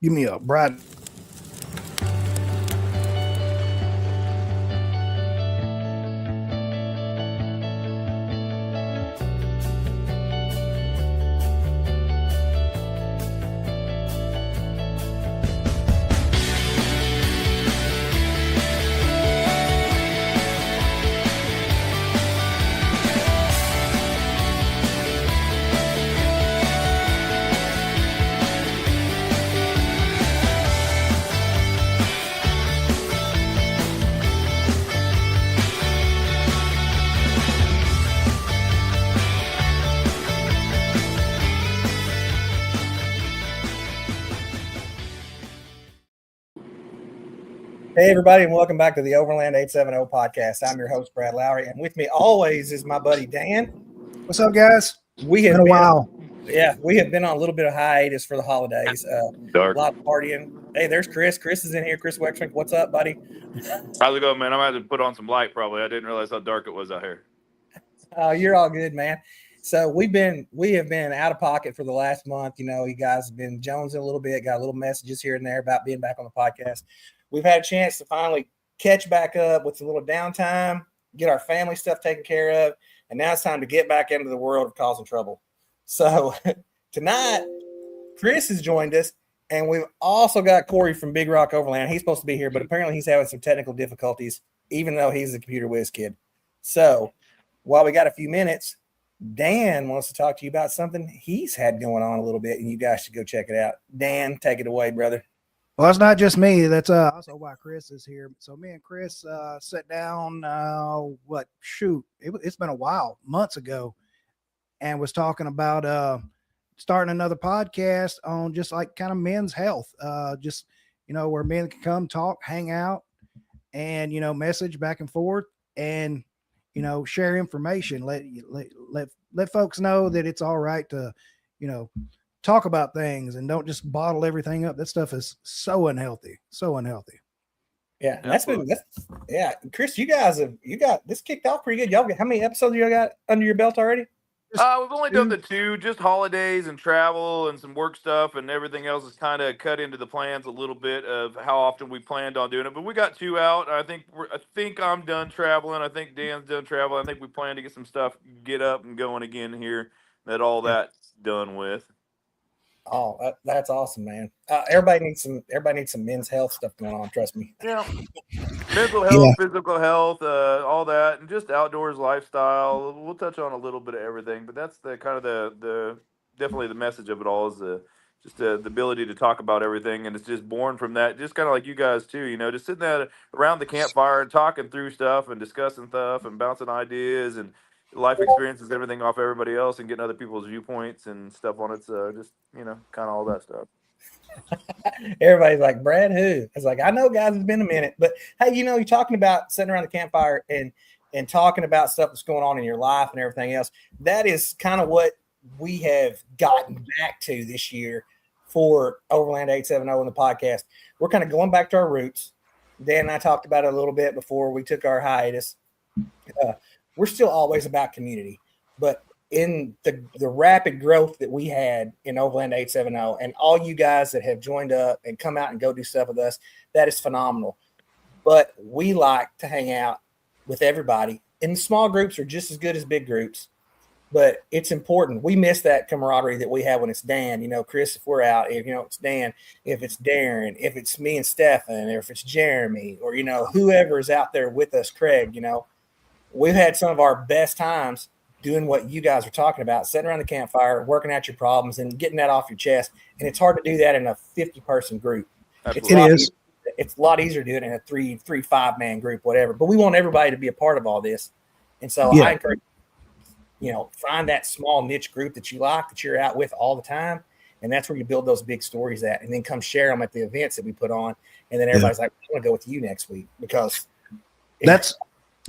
Give me a bright. Hey, everybody, and welcome back to the Overland 870 podcast. I'm your host, Brad Lowry, and with me always is my buddy, Dan. What's up, guys? We have been a while. We have been on a little bit of hiatus for the holidays. Dark. A lot of partying. Hey, there's Chris. Chris is in here. Chris Wexman, what's up, buddy? How's it going, man? I'm going to have to put on some light probably. I didn't realize how dark it was out here. You're all good, man. So we have been out of pocket for the last month. You know, you guys have been jonesing a little bit, got little messages here and there about being back on the podcast. We've had a chance to finally catch back up with a little downtime, get our family stuff taken care of, and now it's time to get back into the world of causing trouble. So tonight, Chris has joined us, and we've also got Corey from Big Rock Overland. He's supposed to be here, but apparently he's having some technical difficulties, even though he's a computer whiz kid. So while we got a few minutes, Dan wants to talk to you about something he's had going on a little bit, and you guys should go check it out. Dan, take it away, brother. Well, it's not just me. That's also why Chris is here. So me and Chris sat down, it's been a while, months ago, and was talking about starting another podcast on just like kind of men's health, just, you know, where men can come talk, hang out, and, you know, message back and forth and, you know, share information, let folks know that it's all right to, you know, talk about things and don't just bottle everything up. That stuff is so unhealthy. Yeah, Chris, you got this kicked off pretty good. Y'all, how many episodes y'all got under your belt already? We've only done the 2, just holidays and travel and some work stuff, and everything else is kind of cut into the plans a little bit of how often we planned on doing it. But we got 2 out. I think I'm done traveling. I think Dan's done traveling. I think we plan to get some stuff get up and going again here. That's done with. Oh, that's awesome, man. Everybody needs some men's health stuff going on. Trust me. Yeah, mental health, physical health, all that, and just outdoors lifestyle. We'll touch on a little bit of everything, but that's the kind of the definitely the message of it all is the ability to talk about everything, and it's just born from that. Just kind of like you guys too, you know, just sitting there around the campfire and talking through stuff and discussing stuff and bouncing ideas and life experiences, everything off everybody else, and getting other people's viewpoints and stuff on it. So just, you know, kind of all that stuff. Everybody's like, Brad, who? It's like, I know, guys, it's been a minute, but hey, you know, you're talking about sitting around the campfire and talking about stuff that's going on in your life and everything else. That is kind of what we have gotten back to this year for Overland 870 and the podcast. We're kind of going back to our roots. Dan and I talked about it a little bit before we took our hiatus. We're still always about community, but in the rapid growth that we had in Overland 870 and all you guys that have joined up and come out and go do stuff with us, that is phenomenal. But we like to hang out with everybody, and small groups are just as good as big groups, but it's important. We miss that camaraderie that we have when it's Dan, you know, Chris, if we're out, if, you know, it's Dan, if it's Darren, if it's me and Stefan, or if it's Jeremy, or, you know, whoever is out there with us, Craig, you know, we've had some of our best times doing what you guys are talking about, sitting around the campfire, working out your problems and getting that off your chest. And it's hard to do that in a 50-person group. It's a lot easier to do it in a 5-man group, whatever. But we want everybody to be a part of all this. And so I encourage, you know, find that small niche group that you like, that you're out with all the time. And that's where you build those big stories at, and then come share them at the events that we put on. And then everybody's like, I want to go with you next week, because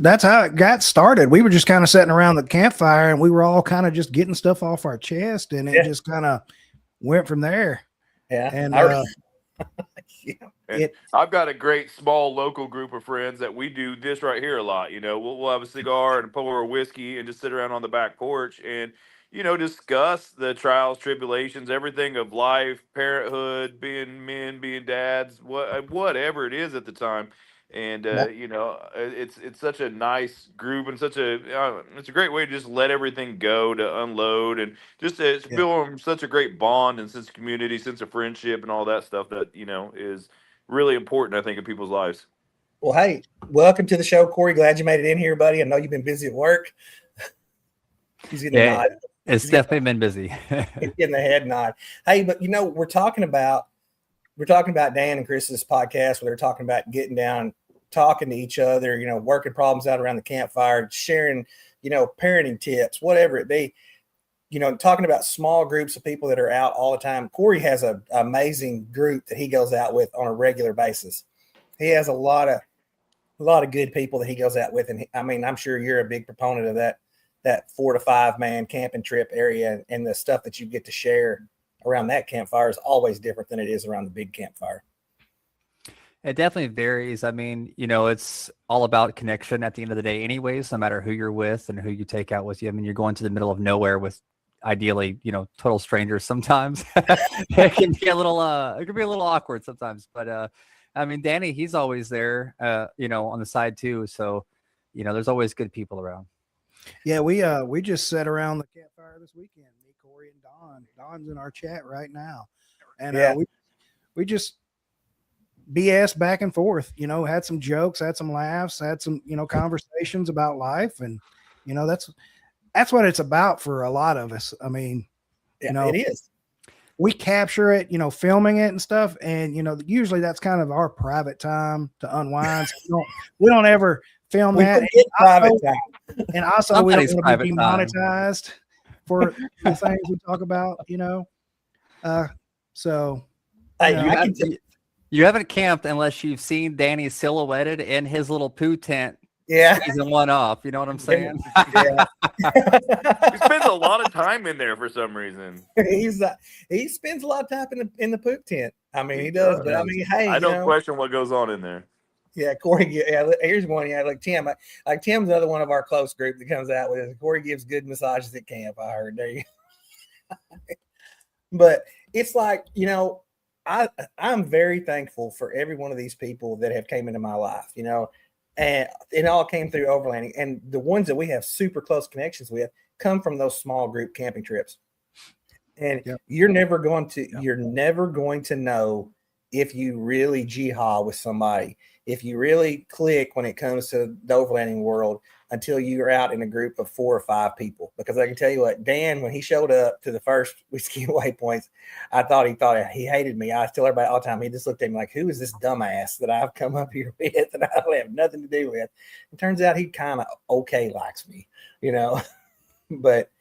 that's how it got started. We were just kind of sitting around the campfire and we were all kind of just getting stuff off our chest, and it just kind of went from there. Yeah. And I've got a great small local group of friends that we do this right here a lot. You know, we'll have a cigar and pour a whiskey and just sit around on the back porch. And, discuss the trials, tribulations, everything of life, parenthood, being men, being dads, whatever it is at the time. And it's such a nice group, and it's a great way to just let everything go, to unload, and just to feel such a great bond and sense of community, sense of friendship, and all that stuff that is really important, I think, in people's lives. Well, hey, welcome to the show, Corey. Glad you made it in here, buddy. I know you've been busy at work. He's getting the nod. It's definitely been busy. He's getting the head nod. Hey, but we're talking about Dan and Chris's podcast where they're talking about getting down, talking to each other, working problems out around the campfire, sharing, parenting tips, whatever it be, talking about small groups of people that are out all the time. Corey has an amazing group that he goes out with on a regular basis. He has a lot of good people that he goes out with. And I'm sure you're a big proponent of that 4 to 5 man camping trip area, and the stuff that you get to share around that campfire is always different than it is around the big campfire. It definitely varies. It's all about connection at the end of the day anyways, no matter who you're with and who you take out with you. You're going to the middle of nowhere with ideally, total strangers sometimes. It can be a little awkward sometimes, but Danny, he's always there, on the side too. So, there's always good people around. Yeah, we just sat around the campfire this weekend. Me, Corey, and Don. Don's in our chat right now, and we just BS back and forth. Had some jokes, had some laughs, had some conversations about life, and that's what it's about for a lot of us. It is. We capture it, filming it and stuff, and usually that's kind of our private time to unwind. So we don't ever film that. Private time. And also, we don't want to be monetized for the things we talk about, So, you haven't camped unless you've seen Danny silhouetted in his little poo tent. Yeah, season 1 off. You know what I'm saying? Yeah. He spends a lot of time in there for some reason. He spends a lot of time in the poop tent. He does. But hey, I don't question what goes on in there. Yeah, Corey. Yeah, here's one. Yeah, like Tim. Tim's another one of our close group that comes out with us. Corey gives good massages at camp. I heard there. You. But it's like I'm very thankful for every one of these people that have came into my life. And it all came through overlanding, and the ones that we have super close connections with come from those small group camping trips. And you're never going to know if you really jihad with somebody, if you really click when it comes to the overlanding world, until you're out in a group of 4 or 5 people. Because I can tell you what, Dan, when he showed up to the first whiskey waypoints, I thought he hated me. I tell everybody all the time, he just looked at me like, who is this dumbass that I've come up here with that I have nothing to do with? It turns out he kind of likes me, But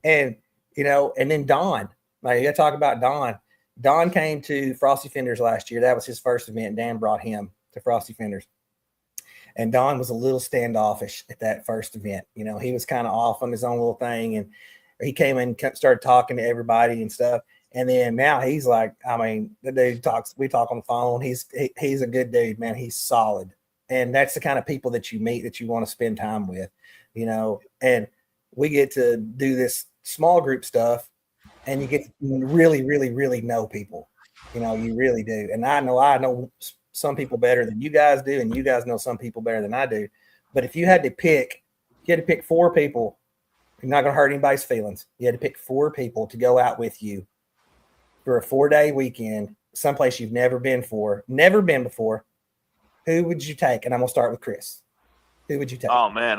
and then Don, like you gotta talk about Don. Don came to Frosty Fenders last year. That was his first event. Dan brought him to Frosty Fenders. And Don was a little standoffish at that first event. He was kind of off on his own little thing. And he came in and started talking to everybody and stuff. And then now he's like, the dude we talk on the phone. He's a good dude, man. He's solid. And that's the kind of people that you meet that you want to spend time with, and we get to do this small group stuff, and you get to really, really, really know people. You really do. And I know some people better than you guys do, and you guys know some people better than I do. But if you had to pick 4 people, you're not going to hurt anybody's feelings. You had to pick 4 people to go out with you for a 4-day weekend, someplace you've never been before. Who would you take? And I'm going to start with Chris. Who would you take? Oh man,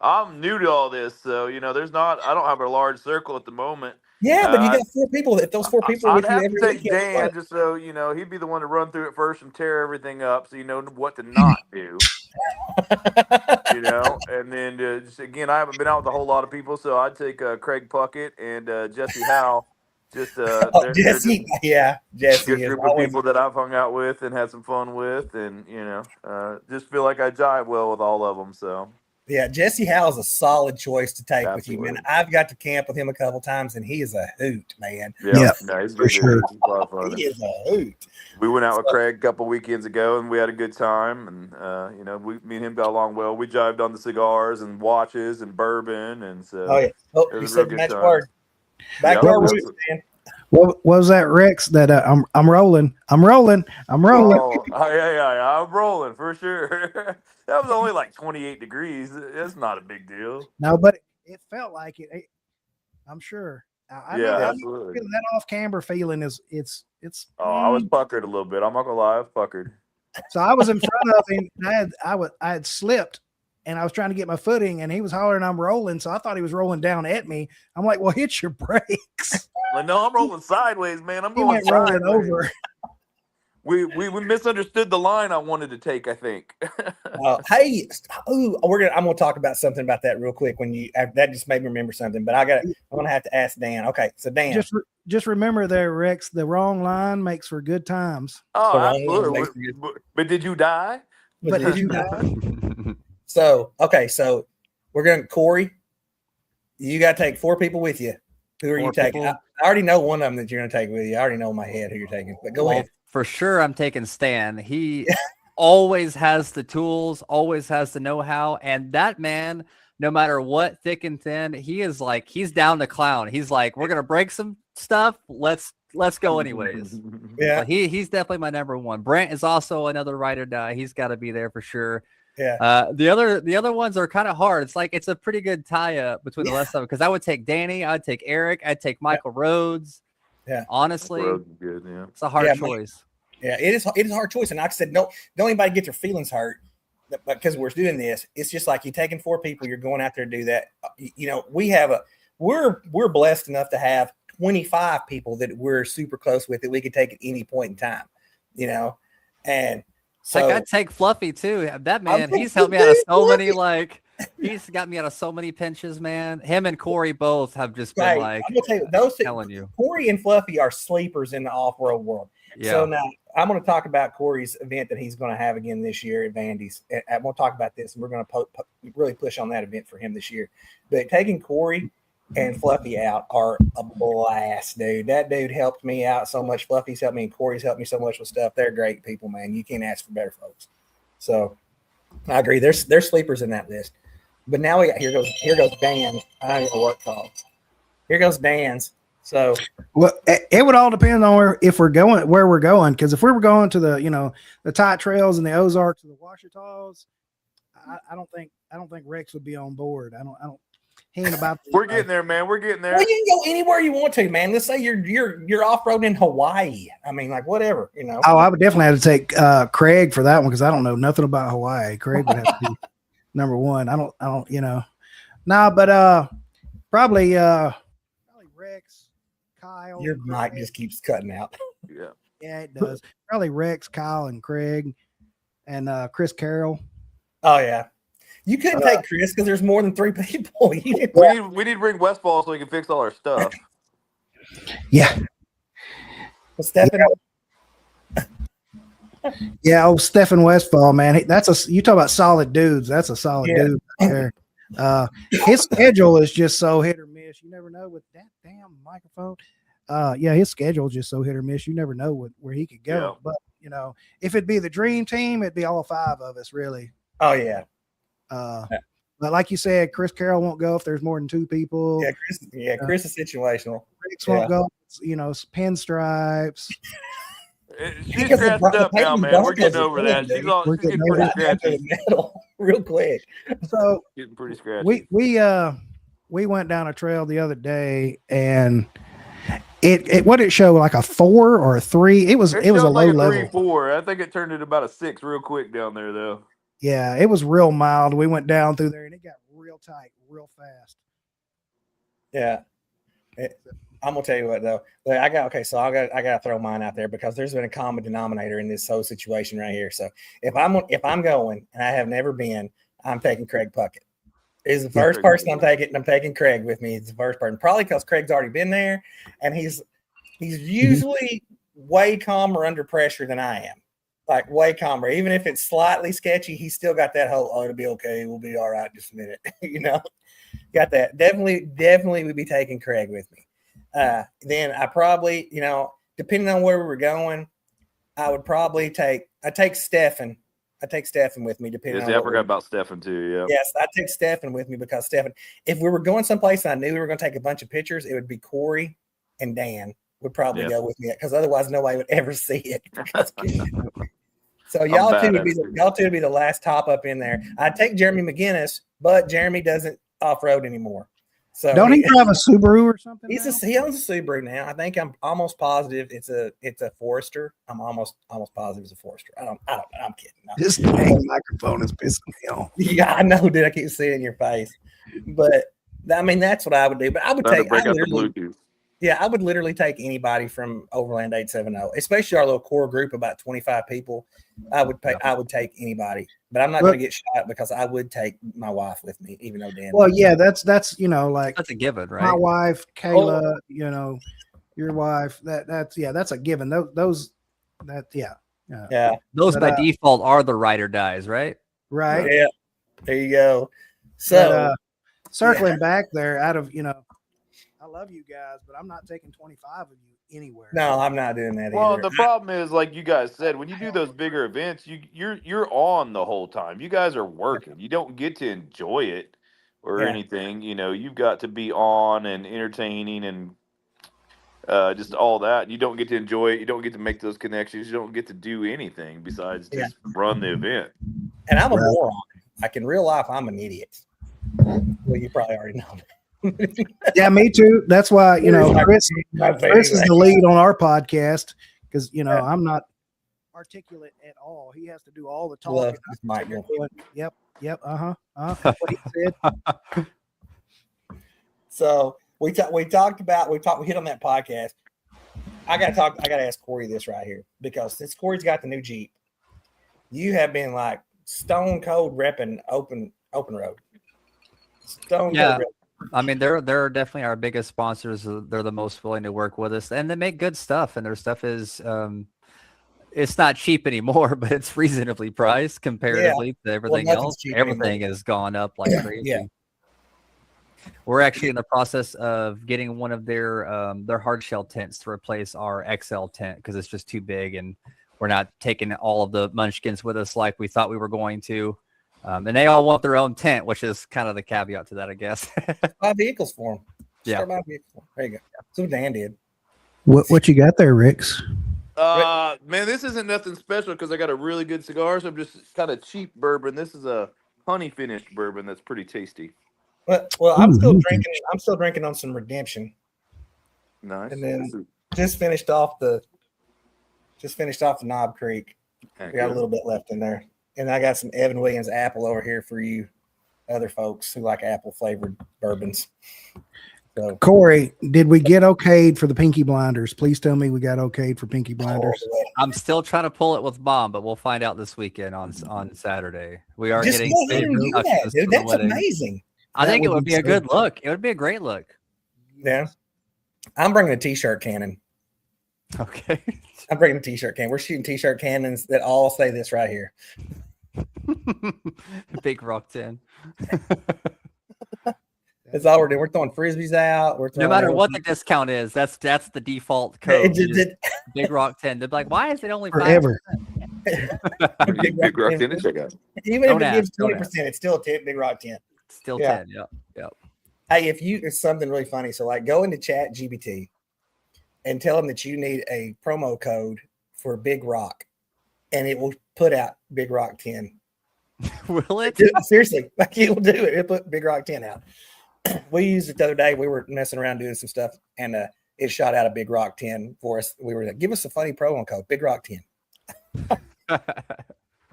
I'm new to all this, so I don't have a large circle at the moment. Yeah, but you got 4 people. If those 4 people are with you every take Dan, just so he'd be the one to run through it first and tear everything up, so you know what to not do. And then just again, I haven't been out with a whole lot of people, so I'd take Craig Puckett and Jesse Howe. Just Jesse, Jesse, good group of people that I've hung out with and had some fun with, and just feel like I jive well with all of them. So Yeah, Jesse Howe's a solid choice to take with you, Absolutely. man. I've got to camp with him a couple times, and he is a hoot, man. Yeah, Yeah, no, he's a for good sure. dude. He's a lot of fun. He is a hoot. We went out with Craig a couple weekends ago, and we had a good time. And you know, me and him got along well. We jived on the cigars and watches and bourbon, and so Oh yeah. Oh, it you was a real said the good magic time. word. Back to Yep, our roots, absolutely. man. What was that, Rex? That I'm rolling. I'm rolling. I'm rolling. Oh, yeah, I'm rolling for sure. That was only like 28 degrees. That's not a big deal. No, but it felt like it. I'm sure. I know. Yeah, I know absolutely. that off camber feeling is it's. Oh, I was puckered a little bit. I'm not gonna lie, I was puckered. So I was in front of him. And I had slipped, and I was trying to get my footing, and he was hollering, "I'm rolling." So I thought he was rolling down at me. I'm like, "Well, hit your brakes." Like, no, I'm rolling sideways, man. I'm He going went rolling sideways. over. We misunderstood the line I wanted to take, I think. Hey, I'm gonna talk about something about that real quick. That just made me remember something, but I'm gonna have to ask Dan. Okay, so Dan, Just remember there, Rex. The wrong line makes for good times. Oh, The wrong absolutely. one makes But did you die? But did you die? So we're going to Corey. You got to take 4 people with you. Who are you taking? I already know one of them that you're going to take with you. I already know in my head who you're taking. But go ahead. For sure, I'm taking Stan. He always has the tools, always has the know-how, and that man, no matter what, thick and thin, he's down to clown. He's like, we're gonna break some stuff. Let's go anyways. Yeah, So he's definitely my number one. Brent is also another ride or die. He's got to be there for sure. yeah. The other ones are kind of hard. It's a pretty good tie-up between the rest of them, because I would take Danny, I'd take Eric, I'd take Michael Rhodes. Yeah, honestly, Good, yeah. it's a hard choice. Yeah, it is a hard choice. And like I said, don't anybody get their feelings hurt because we're doing this. It's just like you're taking 4 people, you're going out there to do that. You know, we're blessed enough to have 25 people that we're super close with that we could take at any point in time, you know. And so I'd take Fluffy too. That man, he's helped me out of so many, he's got me out of so many pinches, man. Him and Corey both have just been I'm gonna tell you, those telling you. Corey and Fluffy are sleepers in the off-road world. Yeah. So now I'm going to talk about Corey's event that he's going to have again this year at Vandy's. I'm going to talk about this, and we're going to really push on that event for him this year. But taking Corey and Fluffy out are a blast, dude. That dude helped me out so much. Fluffy's helped me, and Corey's helped me so much with stuff. They're great people, man. You can't ask for better folks. So I agree. There's sleepers in that list. But now here goes Dan's. I don't know what call. Here goes Dan's. So well, it would all depend on where we're going. Because if we were going to the tight trails and the Ozarks and the Ouachitas, I don't think Rex would be on board. I don't. He ain't about. We're getting there, man. We're getting there. Well, you can go anywhere you want to, man. Let's say you're off road in Hawaii. I mean, like whatever, you know. Oh, I would definitely have to take Craig for that one because I don't know nothing about Hawaii. Craig would have to be number one. I don't. But probably Rex. Kyle. Your mic just keeps cutting out. Yeah, it does. Probably Rex, Kyle, and Craig, and Chris Carroll. Oh yeah, you couldn't take Chris because there's more than 3 people. We need to bring Westfall so he can fix all our stuff. Yeah. Well, Stephen. Yeah, old Stephen Westfall, man. You talk about solid dudes. That's a solid dude right there. His schedule is just so hit or miss. You never know with that damn microphone. His schedule is just so hit or miss. You never know where he could go. Yeah. But if it'd be the dream team, it'd be all 5 of us, really. Oh yeah. But like you said, Chris Carroll won't go if there's more than 2 people. Yeah, Chris is situational. Rex won't go. Pinstripes. She's scratched up now, man. We're getting over that. She's getting pretty scratchy. Real quick. So getting pretty scratchy. We went down a trail the other day, and it what did it show, like a 4 or a 3? It was a low level. 3-4. I think it turned into about a 6 real quick down there though. Yeah, it was real mild. We went down through there and it got real tight, real fast. Yeah. I'm gonna tell you what though. I got to throw mine out there because there's been a common denominator in this whole situation right here. So if I'm going and I have never been, I'm taking Craig Puckett. He's the first person I'm taking, and I'm taking Craig with me. He's the first person, probably because Craig's already been there, and he's usually way calmer under pressure than I am. Like way calmer. Even if it's slightly sketchy, he's still got that whole, oh, it'll be okay. We'll be all right in just a minute. Got that. Definitely would be taking Craig with me. Then I probably, depending on where we were going, I take Stefan. I take Stefan with me, depending on. I forgot about Stefan too. Yeah. Yes, I take Stefan with me because Stefan, if we were going someplace and I knew we were going to take a bunch of pictures, it would be Corey and Dan would probably go with me because otherwise nobody would ever see it. So y'all two would be the last top up in there. I'd take Jeremy McGinnis, but Jeremy doesn't off-road anymore. So don't he drive a Subaru or something? He owns a Subaru now. I think I'm almost positive it's a Forester. I'm almost positive it's a Forester. I don't know. I'm kidding. This dang microphone is pissing me off. Yeah, I know, dude. I keep seeing it in your face. But I mean, that's what I would do. But I would take Bluetooth. Yeah, I would literally take anybody from Overland 870, especially our little core group, about 25 people. I would take anybody, but I'm not going to get shot because I would take my wife with me, even though Dan. Well, yeah, that's like that's a given, right? My wife, Kayla, your wife. That's a given. Those by default are the ride or dies, right? Right. Yeah. There you go. So circling back there, I love you guys, but I'm not taking 25 of you anywhere. No, I'm not doing that well, either. The problem is, like you guys said, when you do those bigger events, you're on the whole time. You guys are working. You don't get to enjoy it or anything. You've got to be on and entertaining and just all that. You don't get to enjoy it. You don't get to make those connections. You don't get to do anything besides just run the event. And I'm a moron. Like in real life, I'm an idiot. Well, you probably already know that. Yeah, me too. That's why Chris is the lead on our podcast because I'm not articulate at all. He has to do all the talking. Yep. What he said. So we hit on that podcast. I gotta ask Corey this right here because since Corey's got the new Jeep, you have been like stone cold repping open road. Stone cold repping. I mean, they're definitely our biggest sponsors. They're the most willing to work with us, and they make good stuff. And their stuff is, it's not cheap anymore, but it's reasonably priced comparatively to everything else. Everything has gone up like crazy. Yeah. We're actually in the process of getting one of their hard shell tents to replace our XL tent because it's just too big, and we're not taking all of the munchkins with us like we thought we were going to. And they all want their own tent, which is kind of the caveat to that, I guess. Buy vehicles for them. Yeah. Buy vehicles for them. There you go. That's what Dan did. What you got there, Ricks? Man, this isn't nothing special because I got a really good cigar, so I'm just kind of cheap bourbon. This is a honey finished bourbon that's pretty tasty. Well, I'm still drinking. I'm still drinking on some Redemption. Nice. And then just finished off the Knob Creek. We got a little bit left in there. And I got some Evan Williams apple over here for you other folks who like apple flavored bourbons. So, Corey, did we get okayed for the Pinky Blinders? Please tell me we got okayed for Pinky Blinders. I'm still trying to pull it with Mom, but we'll find out this weekend on Saturday. We are just getting go ahead and do that, dude. That's amazing. I think it would be a good look. It would be a great look. Yeah. I'm bringing a t-shirt cannon. Okay. I'm bringing a t-shirt cannon. We're shooting t-shirt cannons that all say this right here. Big Rock 10. That's all we're doing. We're throwing frisbees out. No matter what the discount is, that's the default code. Big Rock 10. They're like, why is it only forever? Big Rock 10 to check out. Even if it gives 20%, it's still a Big Rock 10. Still 10. Yep. Hey, it's something really funny. So like go into Chat GPT and tell them that you need a promo code for Big Rock, and it will put out Big Rock 10. Will it? Seriously, like it will do it. It'll put Big Rock 10 out. We used it the other day. We were messing around doing some stuff, and it shot out a Big Rock 10 for us. We were like, give us a funny promo code, Big Rock 10.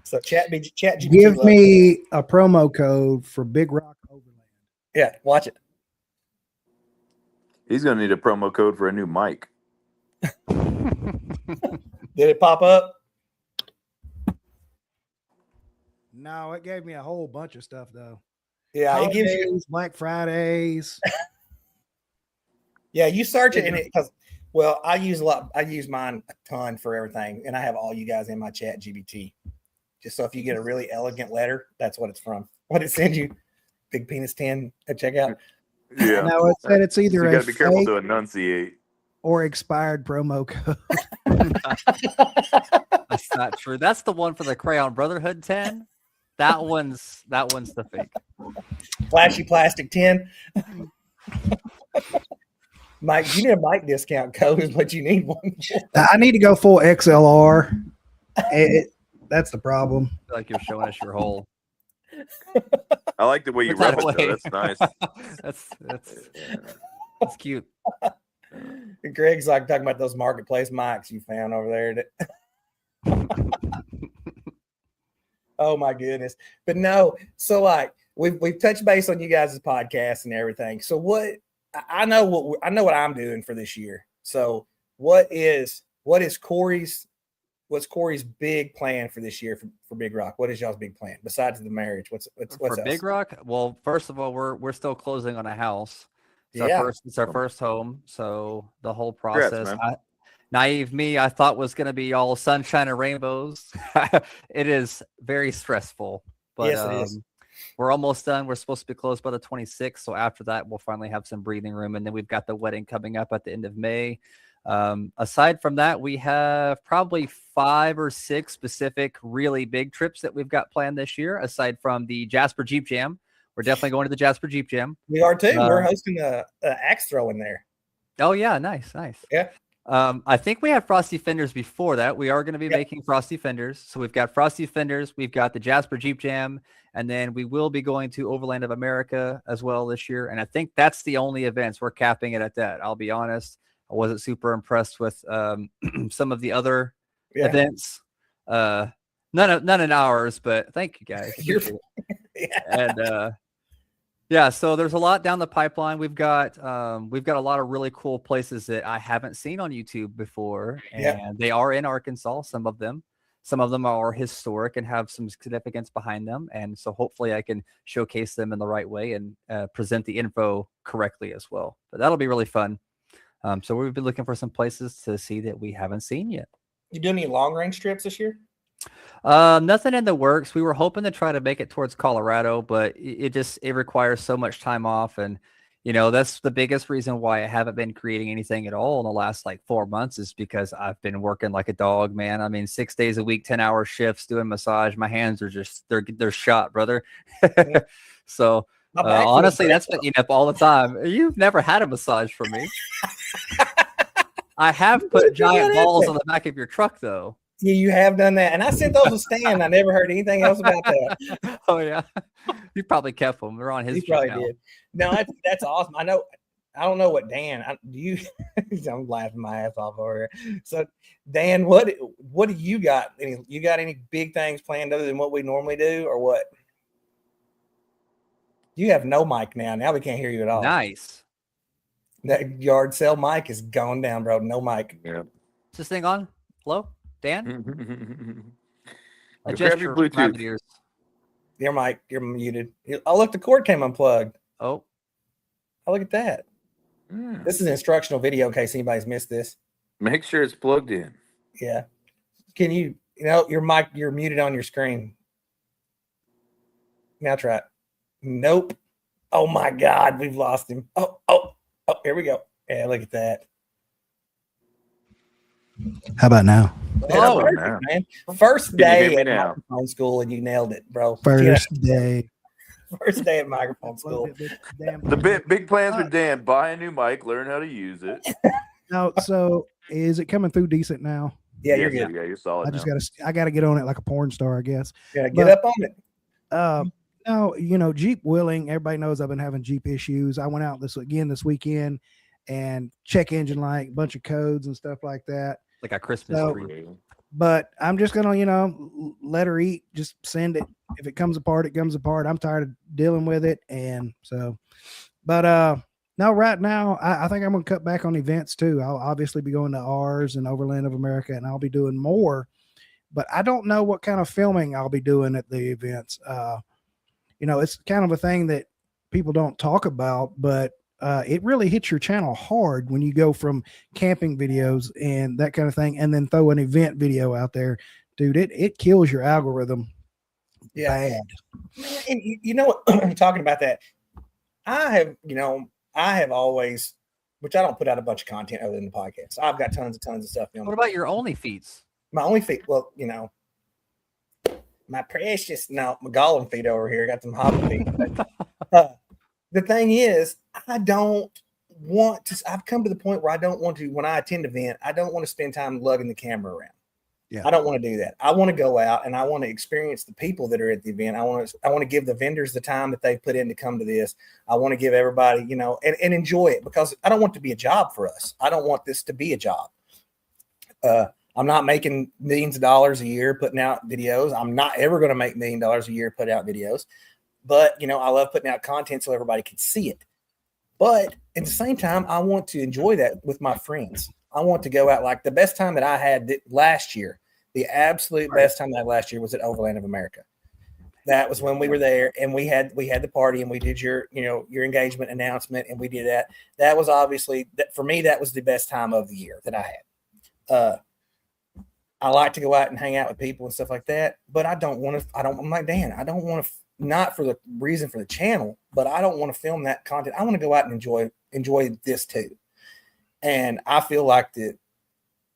So Chat GPT. Give me a promo code for Big Rock Overland. Yeah, watch it. He's going to need a promo code for a new mic. Did it pop up? No, it gave me a whole bunch of stuff though. Yeah, Holidays, it gives you Black Fridays. Yeah, you search it in it because Well, I use mine a ton for everything, and I have all you guys in my chat GBT. Just so if you get a really elegant letter, that's what it's from. What it sends you, Big Penis 10 at checkout. Yeah. No, it said it's either You a got to be careful fake to enunciate. or expired promo code. That's not true. That's the one for the Crayon Brotherhood 10. That one's the fake. Flashy plastic 10. Mike, you need a mic discount code is what you need one for. I need to go full XLR. That's the problem. I feel like you're showing us your whole. I like the way you Put that rep it, though. away. That's nice. That's cute. Greg's like talking about those marketplace mics you found over there. Oh my goodness. But no, so like we've touched base on you guys' podcast and everything. So what I know what I'm doing for this year. So what's Corey's big plan for this year for Big Rock? What is y'all's big plan besides the marriage? What's for else? Big Rock? Well, first of all, we're still closing on a house. It's our first home, so the whole process. Congrats, Naive me, I thought was going to be all sunshine and rainbows. It is very stressful, but yes, it is. We're almost done. We're supposed to be closed by the 26th, so after that, we'll finally have some breathing room, and then we've got the wedding coming up at the end of May. Aside from that, we have probably 5 or 6 specific really big trips that we've got planned this year. Aside from the Jasper Jeep Jam, we're definitely going to the Jasper Jeep Jam. We are too. We're hosting a axe throw in there. Oh yeah, nice. Yeah. I think we had Frosty Fenders before that. We are going to be making Frosty Fenders. So we've got Frosty Fenders, we've got the Jasper Jeep Jam, and then we will be going to Overland of America as well this year. And I think that's the only events. We're capping it at that. I'll be honest. I wasn't super impressed with some of the other events. None in ours, but thank you guys. And so there's a lot down the pipeline. We've got a lot of really cool places that I haven't seen on YouTube before, and they are in Arkansas. Some of them are historic and have some significance behind them, and so hopefully I can showcase them in the right way and present the info correctly as well. But that'll be really fun. So we've been looking for some places to see that we haven't seen yet. You doing any long range trips this year? Nothing in the works. We were hoping to try to make it towards Colorado, but it requires so much time off. And, that's the biggest reason why I haven't been creating anything at all in the last 4 months is because I've been working like a dog, man. I mean, 6 days a week, 10-hour shifts, doing massage. My hands are just, they're shot, brother. So honestly, that's been eating up all the time. You've never had a massage from me. I have put giant balls on the back of your truck though. Yeah, you have done that. And I sent those to Stan. I never heard anything else about that. Oh, yeah. You probably kept them. They're on his. He probably did. No, that's awesome. I don't know what Dan, I'm laughing my ass off over here. So, Dan, what do you got? You got any big things planned other than what we normally do or what? You have no mic now. Now we can't hear you at all. Nice. That yard sale mic is gone down, bro. No mic. Yeah. Is this thing on? Hello? Dan? Adjust your Bluetooth. Ears. Your mic, you're muted. Oh, look, the cord came unplugged. Oh, look at that. This is an instructional video in case anybody's missed this. Make sure it's plugged in. Yeah. Can your mic, you're muted on your screen. Now try it. Nope. Oh my God, we've lost him. Oh, here we go. Yeah, look at that. How about now? Oh, perfect, man. First day at microphone school and you nailed it, bro. First day at microphone school. The big plans with Dan: buy a new mic, learn how to use it. Now, so is it coming through decent now? Yeah, you're good. Yeah, you're solid. I gotta get on it like a porn star, I guess. Yeah, get up on it. No, Jeep wheeling. Everybody knows I've been having Jeep issues. I went out this weekend and check engine light, a bunch of codes and stuff like that. Like a Christmas tree. But I'm just gonna, let her eat. Just send it. If it comes apart, it comes apart. I'm tired of dealing with it, and so. But no, right now I think I'm gonna cut back on events too. I'll obviously be going to ours and Overland of America, and I'll be doing more. But I don't know what kind of filming I'll be doing at the events. It's kind of a thing that people don't talk about, but it really hits your channel hard when you go from camping videos and that kind of thing, and then throw an event video out there, dude. It kills your algorithm. Yeah. Bad. Man, and you know what? Talking about that, I have always, which I don't put out a bunch of content other than the podcast. I've got tons of stuff. What about your only feeds? My only feet? Well, my precious, my Gollum feet over here got some hobbit feet. The thing is, I don't want to. I've come to the point where I don't want to. When I attend an event, I don't want to spend time lugging the camera around. Yeah. I don't want to do that. I want to go out and I want to experience the people that are at the event. I want to give the vendors the time that they put in to come to this. I want to give everybody, and enjoy it, because I don't want it to be a job for us. I don't want this to be a job. I'm not making millions of dollars a year putting out videos. I'm not ever going to make $1 million a year putting out videos. But, I love putting out content so everybody can see it. But at the same time, I want to enjoy that with my friends. I want to go out. Like the best time that I had last year, the absolute best time I had last year was at Overland of America. That was when we were there, and we had the party, and we did your engagement announcement, and we did that. That was obviously, for me, that was the best time of the year that I had. I like to go out and hang out with people and stuff like that, but I'm like Dan, I don't want to, not for the reason for the channel, but I don't want to film that content. I want to go out and enjoy this too. And I feel like that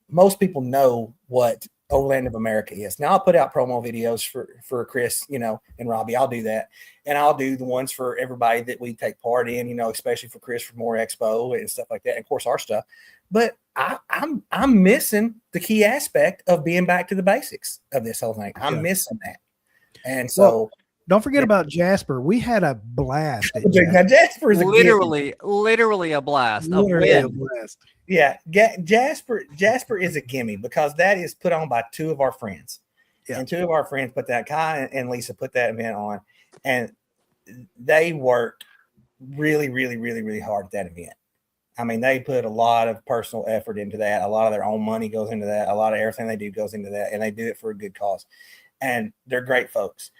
most people know what Overland of America is. Now I'll put out promo videos for Chris, and Robbie. I'll do that. And I'll do the ones for everybody that we take part in, especially for Chris for more expo and stuff like that. And of course our stuff. But I'm missing the key aspect of being back to the basics of this whole thing. I'm missing that. And so don't forget about Jasper. We had a blast. Jasper is literally a blast. Literally a blast. Yeah, Jasper is a gimme, because that is put on by two of our friends. Yeah. And two of our friends put that, Kai and Lisa put that event on, and they worked really, really, really, really hard at that event. I mean, they put a lot of personal effort into that. A lot of their own money goes into that. A lot of everything they do goes into that, and they do it for a good cause. And they're great folks.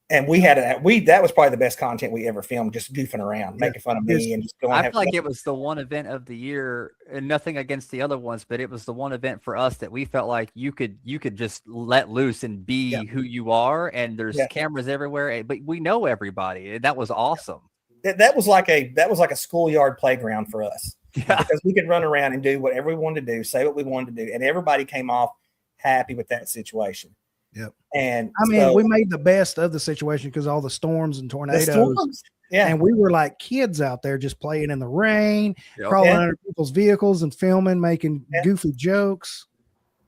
And that was probably the best content we ever filmed, just goofing around, making fun of me, and just going. I feel like it was the one event of the year, and nothing against the other ones, but it was the one event for us that we felt like you could just let loose and be who you are. And there's cameras everywhere, but we know everybody. That was awesome. That was like a schoolyard playground for us, because we could run around and do whatever we wanted to do, say what we wanted to do, and everybody came off happy with that situation. Yep. And I mean, we made the best of the situation because all the storms and tornadoes. Yeah. And we were like kids out there just playing in the rain, crawling under people's vehicles and filming, making goofy jokes.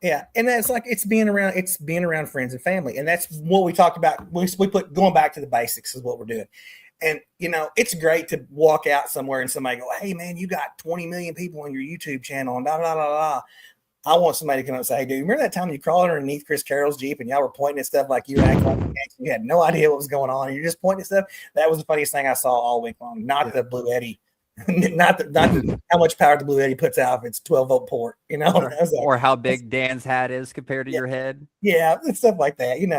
Yeah. And that's like, it's being around friends and family. And that's what we talked about. We put going back to the basics is what we're doing. And, it's great to walk out somewhere and somebody go, hey man, you got 20 million people on your YouTube channel and blah, blah, blah, blah. I want somebody to come up and say, hey, dude, remember that time you crawled underneath Chris Carroll's Jeep and y'all were pointing at stuff like you were acting like you had no idea what was going on, and you're just pointing at stuff? That was the funniest thing I saw all week long. Not the Blue Eddy, not how much power the Blue Eddy puts out if it's 12-volt port, or how big Dan's hat is compared to your head. Yeah, and stuff like that, And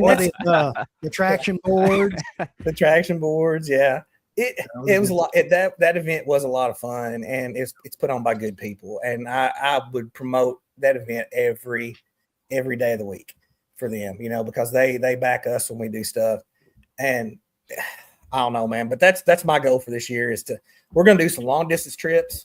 or the traction boards. The traction boards, yeah. It was a lot. That event was a lot of fun, and it's put on by good people. And I would promote that event every day of the week for them, because they back us when we do stuff. And I don't know, man, but that's my goal for this year we're going to do some long distance trips.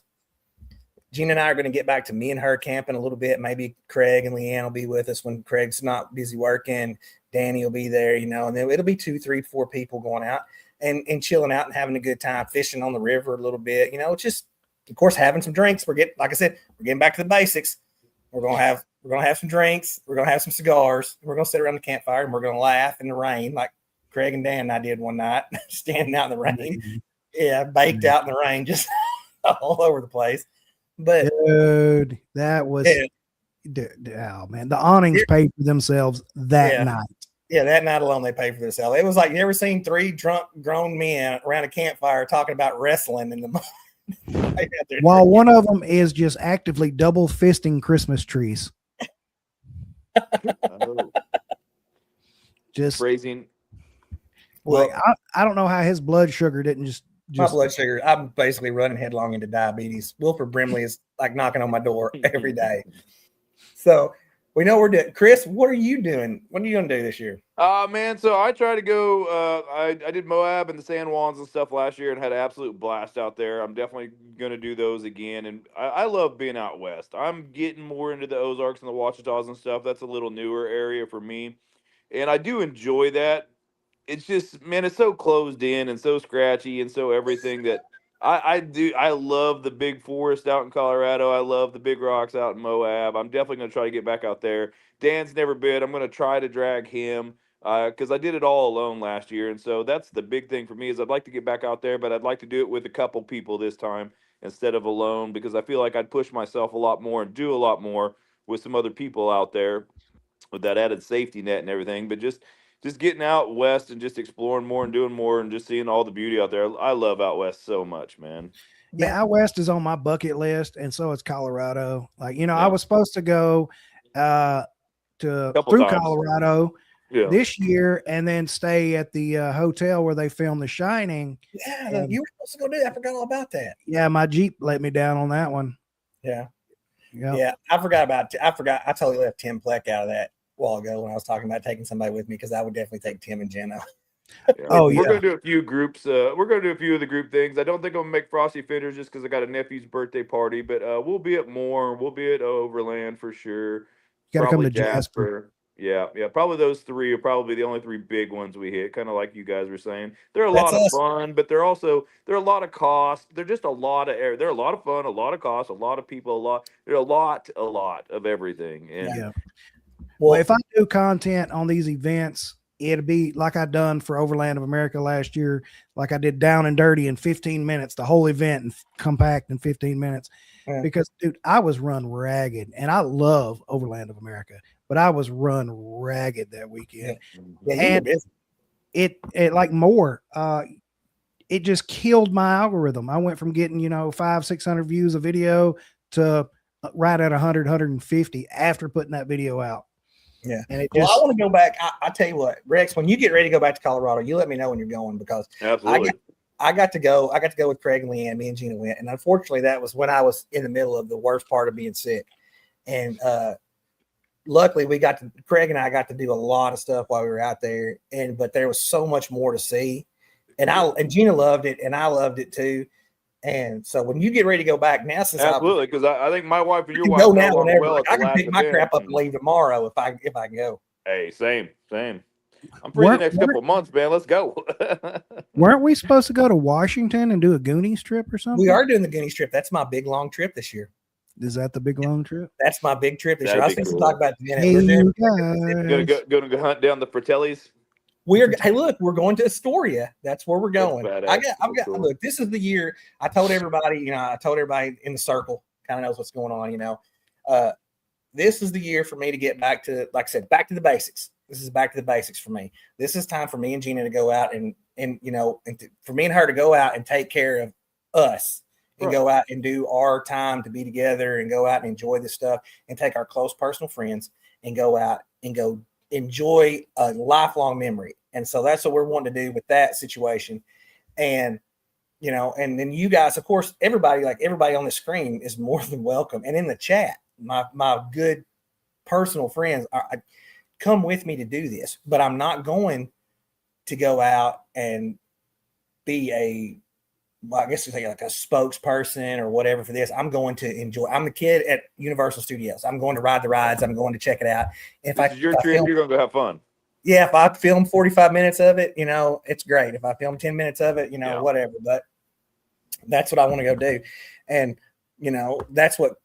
Gina and I are going to get back to me and her camping a little bit. Maybe Craig and Leanne will be with us when Craig's not busy working. Danny will be there, and then it'll be 2, 3, 4 people going out and chilling out and having a good time, fishing on the river a little bit. Just, of course, having some drinks. Like I said, we're getting back to the basics. We're going to have some drinks. We're going to have some cigars. We're going to sit around the campfire and we're going to laugh in the rain like Craig and Dan and I did one night, standing out in the rain. Yeah, baked out in the rain, just all over the place. But dude, that was oh man, the awnings paid for themselves that night. Yeah, that night alone they paid for themselves. It was like, you ever seen 3 drunk grown men around a campfire talking about wrestling in the mud? While one of them is just actively double fisting Christmas trees. Just phrasing. Like, I don't know how his blood sugar didn't just My blood sugar, I'm basically running headlong into diabetes. Wilford Brimley is like knocking on my door every day. So we know we're doing. Chris, what are you doing? What are you going to do this year? Man, so I tried to go. I did Moab and the San Juans and stuff last year and had an absolute blast out there. I'm definitely going to do those again. And I love being out west. I'm getting more into the Ozarks and the Ouachitas and stuff. That's a little newer area for me. And I do enjoy that. It's just, man, it's so closed in and so scratchy and so everything that I love the big forest out in Colorado. I love the big rocks out in Moab. I'm definitely going to try to get back out there. Dan's never been. I'm going to try to drag him because I did it all alone last year. And so that's the big thing for me is I'd like to get back out there, but I'd like to do it with a couple people this time instead of alone because I feel like I'd push myself a lot more and do a lot more with some other people out there with that added safety net and everything. But just getting out west and just exploring more and doing more and just seeing all the beauty out there. I love out west so much, man. Yeah, out west is on my bucket list, and so is Colorado. Like, Yeah. I was supposed to go through Colorado this year and then stay at the hotel where they filmed The Shining. Yeah, you were supposed to go do that. I forgot all about that. Yeah, my Jeep let me down on that one. Yeah. I forgot about it. I totally left Tim Pleck out of that a while ago when I was talking about taking somebody with me because I would definitely take Tim and Jenna. We're going to do a few groups. We're going to do a few of the group things. I don't think I'm going to make Frosty Fenders just because I got a nephew's birthday party, but we'll be at more. We'll be at Overland for sure. You got to come to Jasper. Yeah. Probably those three are probably the only three big ones we hit, kind of like you guys were saying. They're a lot of fun, but they're a lot of cost. They're just a lot of air. They're a lot of fun, a lot of cost, a lot of people, they're a lot of everything. And Well, if I do content on these events, it'll be like I done for Overland of America last year, like I did Down and Dirty in 15 minutes, the whole event and compact in 15 minutes. Yeah. Because, dude, I was run ragged, and I love Overland of America, but I was run ragged that weekend. Yeah, and it like more, it just killed my algorithm. I went from getting, 500-600 views a video to right at 100, 150 after putting that video out. Yeah. And I want to go back. I tell you what, Rex, when you get ready to go back to Colorado, you let me know when you're going because absolutely. I got to go with Craig and Leanne. Me and Gina went. And unfortunately, that was when I was in the middle of the worst part of being sick. And luckily Craig and I got to do a lot of stuff while we were out there. But there was so much more to see. And Gina loved it and I loved it too. And so when you get ready to go back now, absolutely, because I think my wife and your wife go now whenever. Well I can pick my crap up and leave tomorrow if I can go. Hey, same. I'm free the next couple of months, man. Let's go. Weren't we supposed to go to Washington and do a Goonies trip or something? We are doing the Goonies trip. That's my big long trip this year. Is that the big long trip? That's my big trip this year. I was supposed to talk about the Gonna go hunt down the Fratellis. Hey, look, we're going to Astoria. That's where we're going. Look, this is the year. I told everybody in the circle kind of knows what's going on, this is the year for me to get back to, like I said, back to the basics. This is back to the basics for me. This is time for me and Gina to go out and for me and her to go out and take care of us and go out and do our time to be together and go out and enjoy this stuff and take our close personal friends and go out and go enjoy a lifelong memory. And so that's what we're wanting to do with that situation. And, and then you guys, of course, everybody on the screen is more than welcome. And in the chat, my good personal friends come with me to do this, but I'm not going to go out and be I guess you say like a spokesperson or whatever for this. I'm going to enjoy. I'm the kid at Universal Studios. I'm going to ride the rides. I'm going to check it out. If you're going to go have fun. Yeah. If I film 45 minutes of it, it's great. If I film 10 minutes of it, whatever, but that's what I want to go do. And, that's what,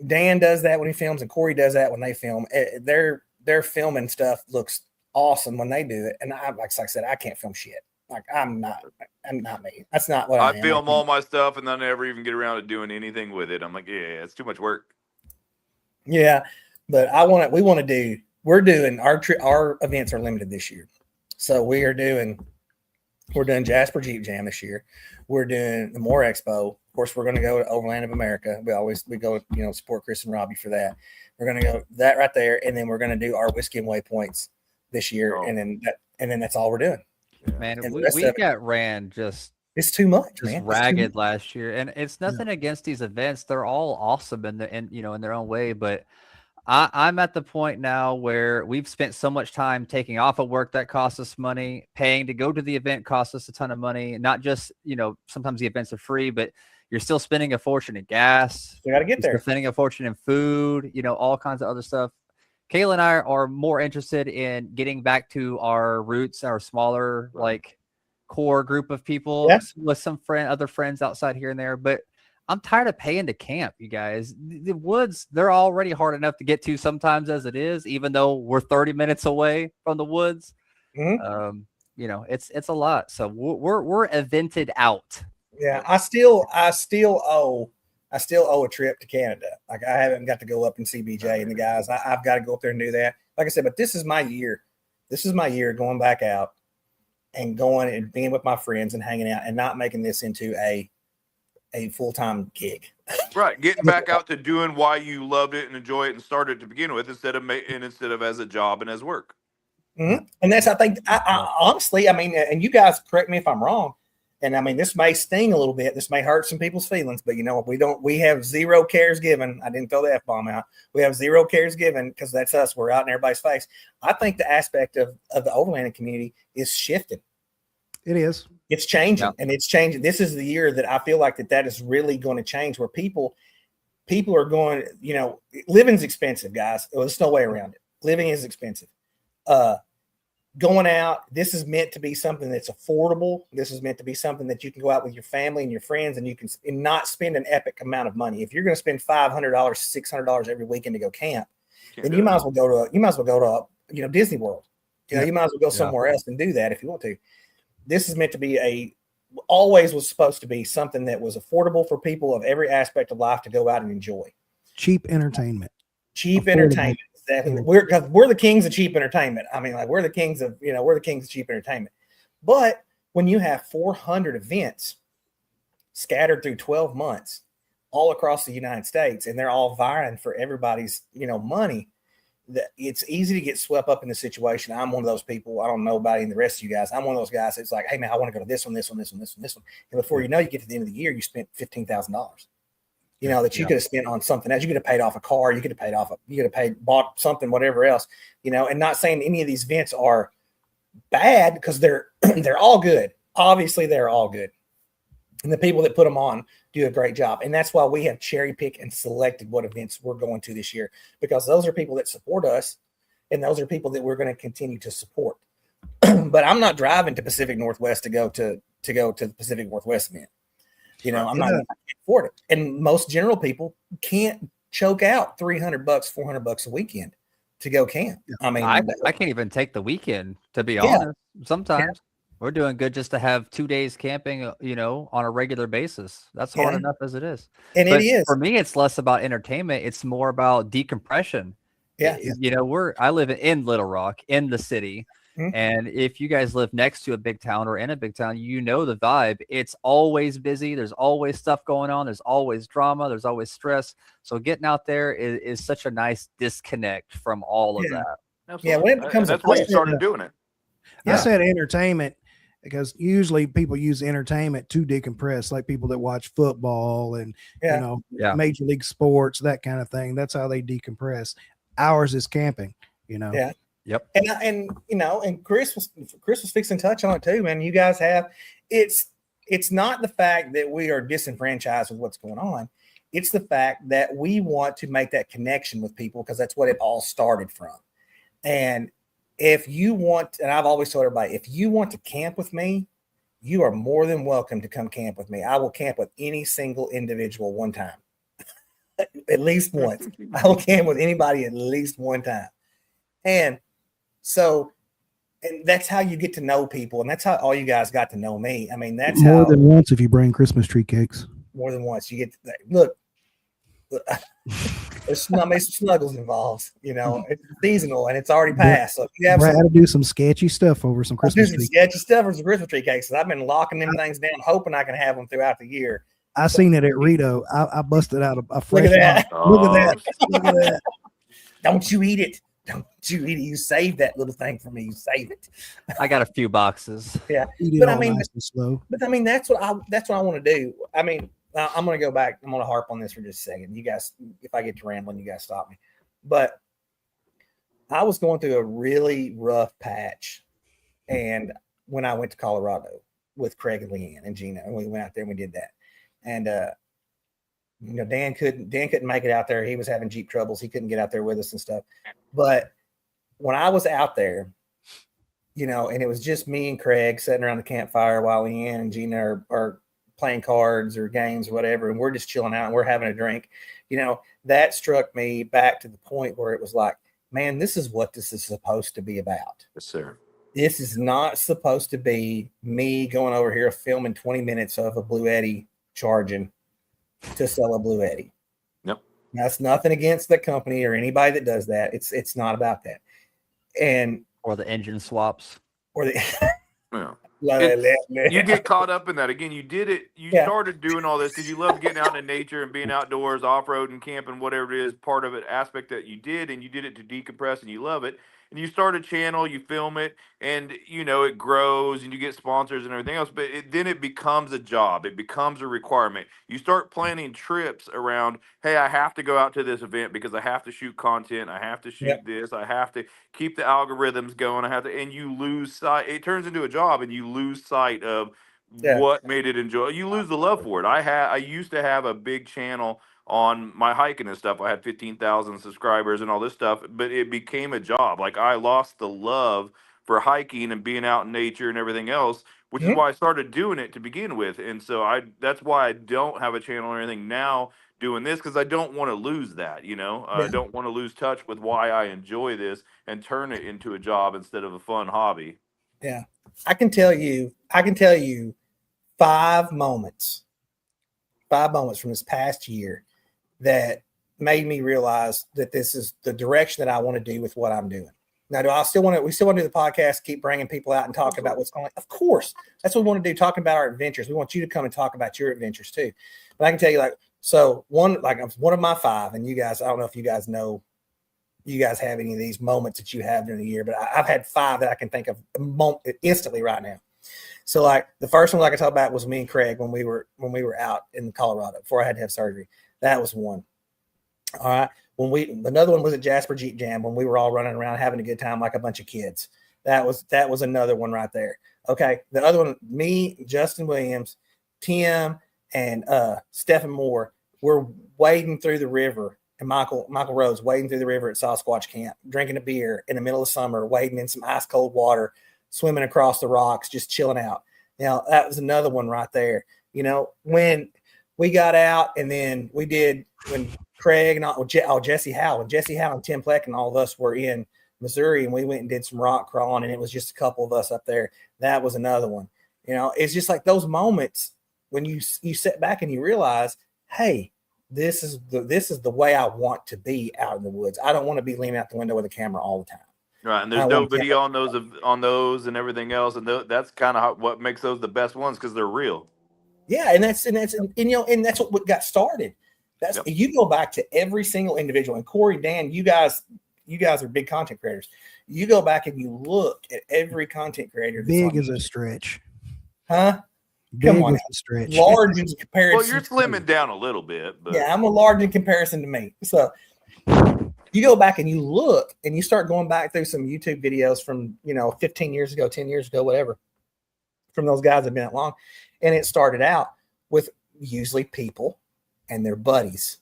Dan does that when he films and Corey does that when they film. Their filming stuff looks awesome when they do it. And like I said, I can't film shit. Like I'm not me. That's not what I am. I film all my stuff and then I never even get around to doing anything with it. I'm like, yeah, it's too much work. Yeah, but we're doing our events are limited this year. So we're doing Jasper Jeep Jam this year. We're doing the More Expo. Of course, we're going to go to Overland of America. We go, support Chris and Robbie for that. We're going to go that right there. And then we're going to do our Whiskey and Waypoints this year. And then that's all we're doing. Man, we got ran just It's too much, just man. ragged last year. And it's nothing against these events. They're all awesome in their own way. But I'm at the point now where we've spent so much time taking off of work that costs us money, paying to go to the event costs us a ton of money. Not just, sometimes the events are free, but you're still spending a fortune in gas. You got to get there. You're spending a fortune in food, all kinds of other stuff. Kayla and I are more interested in getting back to our roots, our smaller, like core group of people with some other friends outside here and there. But I'm tired of paying to camp, you guys. The woods, they're already hard enough to get to sometimes as it is, even though we're 30 minutes away from the woods. Mm-hmm. It's a lot. So we're evented out. Yeah, I still owe a trip to Canada. Like, I haven't got to go up and see BJ and the guys. I've got to go up there and do that. Like I said, but this is my year. This is my year going back out and going and being with my friends and hanging out and not making this into a full-time gig. Right. Getting back out to doing why you loved it and enjoy it and started to begin with instead of as a job and as work. Mm-hmm. And that's, I think, I honestly, I mean, and you guys correct me if I'm wrong. And I mean, this may sting a little bit. This may hurt some people's feelings, but we have zero cares given. I didn't throw the F-bomb out. We have zero cares given because that's us. We're out in everybody's face. I think the aspect of the overlanding community is shifting. It is. It's changing, and it's changing. This is the year that I feel like that is really going to change, where people are going, living's expensive, guys. There's no way around it. Living is expensive. Going out, this is meant to be something that's affordable. This is meant to be something that you can go out with your family and your friends, and you can not spend an epic amount of money. If you're going to spend $500, $600 every weekend to go camp, then you might as well go to Disney World. You might as well go somewhere else and do that if you want to. This is meant to be always was supposed to be something that was affordable for people of every aspect of life to go out and enjoy. Cheap entertainment. Entertainment. Exactly. We're the kings of cheap entertainment. I mean, like, we're the kings of cheap entertainment. But when you have 400 events scattered through 12 months all across the United States, and they're all vying for everybody's, money, that it's easy to get swept up in the situation. I'm one of those people. I don't know about any of the rest of you guys. I'm one of those guys that's like, hey man, I want to go to this one, this one, this one, this one, this one. And before you know, you get to the end of the year, you spent $15,000. That you could have spent on something else. You could have paid off a car. You could have bought something, whatever else, and not saying any of these events are bad, because they're all good. Obviously they're all good. And the people that put them on do a great job. And that's why we have cherry picked and selected what events we're going to this year, because those are people that support us. And those are people that we're going to continue to support. But I'm not driving to Pacific Northwest to go to the Pacific Northwest event. I'm not going to afford it. And most general people can't choke out $300, $400 a weekend to go camp. I mean, I can't even take the weekend, to be honest. Sometimes we're doing good just to have 2 days camping, on a regular basis. That's hard enough as it is. And it is. For me, it's less about entertainment. It's more about decompression. Yeah. I live in Little Rock, in the city. Mm-hmm. And if you guys live next to a big town or in a big town, the vibe. It's always busy. There's always stuff going on. There's always drama. There's always stress. So getting out there is such a nice disconnect from all of that. Absolutely. Yeah, when it becomes that's why you started doing it. I said entertainment because usually people use entertainment to decompress, like people that watch football and major league sports, that kind of thing. That's how they decompress. Ours is camping. Yeah. Yep. And Chris was fixing to touch on it too, man. You guys have it's not the fact that we are disenfranchised with what's going on. It's the fact that we want to make that connection with people, because that's what it all started from. And if you want, and I've always told everybody, if you want to camp with me, you are more than welcome to come camp with me. I will camp with any single individual one time. At least once. I will camp with anybody at least one time. And that's how you get to know people, and that's how all you guys got to know me. I mean, that's more than once if you bring Christmas tree cakes. More than once, you get to look. There's some snuggles involved. It's seasonal and it's already passed. So if you have to do some sketchy stuff over some Christmas tree. Sketchy stuff over some Christmas tree cakes. I've been locking them things down, hoping I can have them throughout the year. I seen it at Rito. I busted out a fresh. Look at that! Look at that! Don't you eat it? Don't you save that little thing for me. You save it. I got a few boxes. Yeah. Eat it But all I mean, nice and slow. But I mean, that's what I want to do. I mean, I'm going to go back. I'm going to harp on this for just a second. You guys, if I get to rambling, you guys stop me. But I was going through a really rough patch, and when I went to Colorado with Craig and Leanne and Gina, and we went out there and we did that, and you know, Dan couldn't make it out there. He was having Jeep troubles. He couldn't get out there with us and stuff. But when I was out there, you know, and it was just me and Craig sitting around the campfire while Leanne and Gina are playing cards or games or whatever, and we're just chilling out and we're having a drink, you know, that struck me back to the point where it was like, man, this is what this is supposed to be about. Yes, sir. This is not supposed to be me going over here filming 20 minutes of a Blue Eddy charging to sell a Blue Eddy. Yep. That's nothing against the company or anybody that does that. It's not about that. And Or the engine swaps. or the Yeah. You get caught up in that. Again, you did it. You started doing all this because you love getting out in nature and being outdoors, off-road and camping, whatever it is, part of it, aspect that you did, and you did it to decompress and you love it. And you start a channel, you film it, and, you know, it grows and you get sponsors and everything else. But then it becomes a job. It becomes a requirement. You start planning trips around, hey, I have to go out to this event because I have to shoot content. I have to shoot this. I have to keep the algorithms going. And you lose sight. It turns into a job and you lose sight of what made it enjoyable. You lose the love for it. I used to have a big channel on my hiking and stuff. I had 15,000 subscribers and all this stuff, but it became a job. Like I lost the love for hiking and being out in nature and everything else, which is why I started doing it to begin with. And so that's why I don't have a channel or anything now doing this, because I don't want to lose that, you know. I don't want to lose touch with why I enjoy this and turn it into a job instead of a fun hobby. Yeah. I can tell you five moments from this past year that made me realize that this is the direction that I want to do with what I'm doing. Now, do I still want to? We still want to do the podcast, keep bringing people out and talk about what's going on. Of course, that's what we want to do. Talking about our adventures. We want you to come and talk about your adventures too. But I can tell you, one of my five, and you guys, I don't know if you guys know, you guys have any of these moments that you have during the year, but I've had five that I can think of instantly right now. So, like the first one, like I talked about, was me and Craig when we were out in Colorado before I had to have surgery. That was one. All right. Another one was at Jasper Jeep Jam when we were all running around having a good time like a bunch of kids. That was another one right there. Okay. The other one, me, Justin Williams, Tim, and Stephen Moore, were wading through the river, and Michael Rose wading through the river at Sasquatch Camp, drinking a beer in the middle of summer, wading in some ice cold water, swimming across the rocks, just chilling out. Now, that was another one right there. You know, when we got out, and then when Craig and Jesse Howe and Tim Pleck and all of us were in Missouri, and we went and did some rock crawling, and it was just a couple of us up there. That was another one. You know, it's just like those moments when you sit back and you realize, hey, this is the way I want to be out in the woods. I don't want to be leaning out the window with a camera all the time. Right, and there's no video on those and everything else, and that's kind of what makes those the best ones, because they're real. Yeah, and that's you know, and that's what got started. That's you go back to every single individual. And Corey, Dan, you guys are big content creators. You go back and you look at every content creator. Big is a stretch, huh? Come on, a stretch. Large in comparison. Well, you're slimming down a little bit, but yeah, I'm a large in comparison to me. So you go back and you look and you start going back through some YouTube videos from 15 years ago, 10 years ago, whatever, from those guys that have been that long, and it started out with usually people and their buddies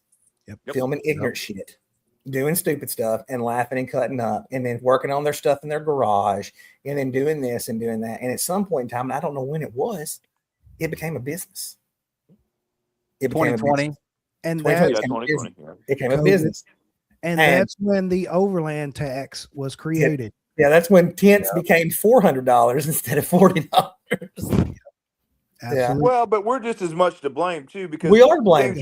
filming ignorant shit, doing stupid stuff and laughing and cutting up, and then working on their stuff in their garage, and then doing this and doing that. And at some point in time, and I don't know when it was, it became a business. It became 2020. a business. And 2020. It became a business. And that's when the Overland tax was created. Yeah, that's when tents became $400 instead of $40. Yeah. Well, but we're just as much to blame too, because we are blamed. You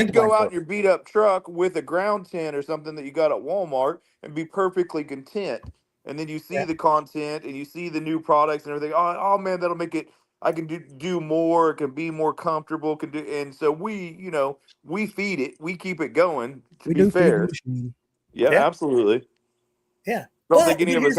go out in your beat up truck with a ground tent or something that you got at Walmart and be perfectly content, and then you see the content and you see the new products and everything. Oh man, that'll make it. I can do more. It can be more comfortable. And so we feed it. We keep it going. To be fair, feed the machine. yeah, absolutely. Yeah. Don't think any of us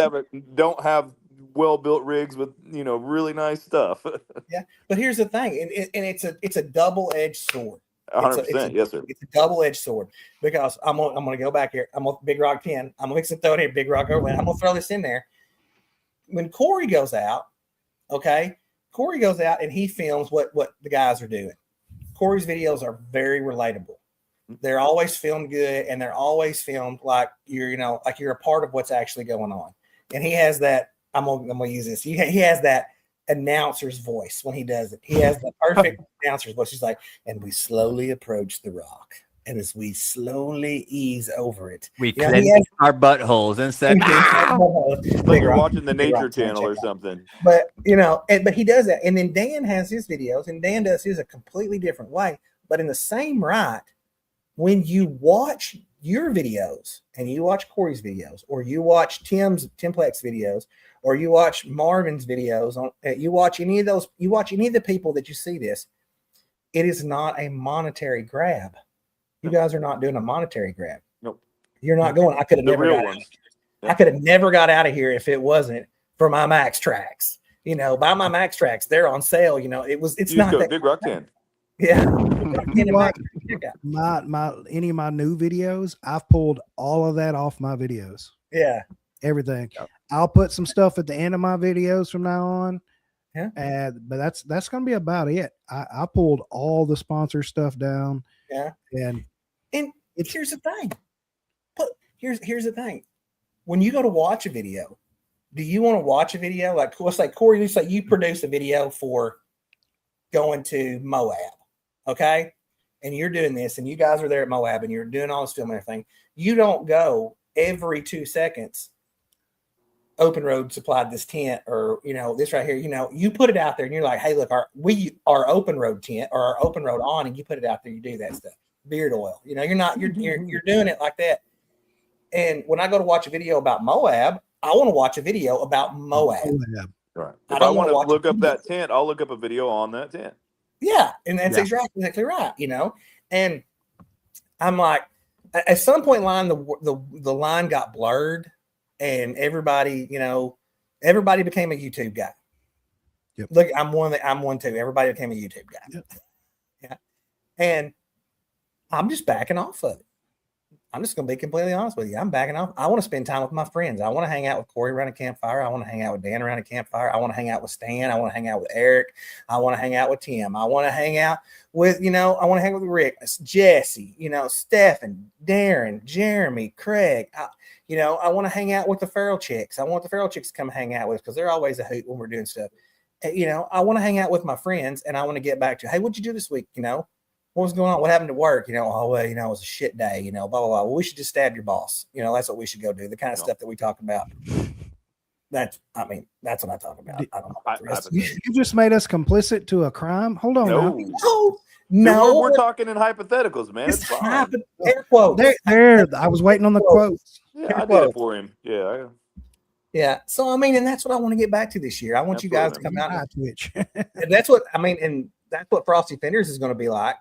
don't have well-built rigs with, really nice stuff. Yeah. But here's the thing. And it's a double-edged sword. 100%. Yes, sir. It's a double-edged sword because I'm gonna go back here. I'm on Big Rock 10. I'm gonna throw it here, Big Rock Overland. I'm gonna throw this in there. When Corey goes out, Corey goes out and he films what the guys are doing. Corey's videos are very relatable. They're always filmed good, and they're always filmed like you're a part of what's actually going on. And he has that. I'm gonna use this. He has that announcer's voice when he does it. He has the perfect announcer's voice. He's like, and we slowly approach the rock, and as we slowly ease over it, we cleanse our buttholes and said, like you're watching the Nature Channel or something. But but he does that, and then Dan has his videos, and Dan does his a completely different way. But in the same right, when you watch your videos and you watch Corey's videos, or you watch Timplex videos, or you watch Marvin's videos, you watch any of the people that you see this, it is not a monetary grab. You guys are not doing a monetary grab. Nope. You're not going. I could have never got out. I could have never got out of here if it wasn't for my Max Tracks. Buy my Max Tracks. They're on sale. It's not that Big Rock 10. Yeah. Any of my new videos, I've pulled all of that off my videos. Yeah. Everything. Yep. I'll put some stuff at the end of my videos from now on. Yeah. But that's gonna be about it. I pulled all the sponsor stuff down. Yeah. And here's the thing. Here's the thing. When you go to watch a video, do you want to watch a video? Like, let's say Corey, let's say you produce a video for going to Moab. Okay. And you're doing this, and you guys are there at Moab, and you're doing all this film and everything. You don't go every 2 seconds. Open Road supplied this tent, or this right here. You put it out there, and you're like, "Hey, look, our Open Road tent or our Open Road on," and you put it out there. You do that stuff. Beard oil. You're doing it like that. And when I go to watch a video about Moab, I want to watch a video about Moab. Right. If I want to look up that tent, I'll look up a video on that tent. Yeah, and that's exactly right. And I'm like, at some point in line, the line got blurred, and everybody became a YouTube guy. Yep. Look, I'm one too. Everybody became a YouTube guy. Yep. Yeah, and I'm just backing off of it. I'm just going to be completely honest with you. I'm backing off. I want to spend time with my friends. I want to hang out with Corey around a campfire. I want to hang out with Dan around a campfire. I want to hang out with Stan. I want to hang out with Eric. I want to hang out with Tim. I want to hang out with, I want to hang with Rick, Jesse, Stephen, Darren, Jeremy, Craig. I want to hang out with the feral chicks. I want the feral chicks to come hang out with us because they're always a hoot when we're doing stuff. I want to hang out with my friends, and I want to get back to, hey, what'd you do this week? What was going on? What happened to work? It was a shit day, blah, blah, blah. Well, we should just stab your boss. That's what we should go do. The kind of stuff that we talk about. That's what I talk about. I don't know about the rest. You just made us complicit to a crime. Hold on. No. We're talking in hypotheticals, man. It's fine. Air quotes. There. I was waiting on the quotes. Yeah, I did it for him. Yeah. Yeah. So, and that's what I want to get back to this year. I want you guys to come out on Twitch. And that's what, and that's what Frosty Fenders is going to be like.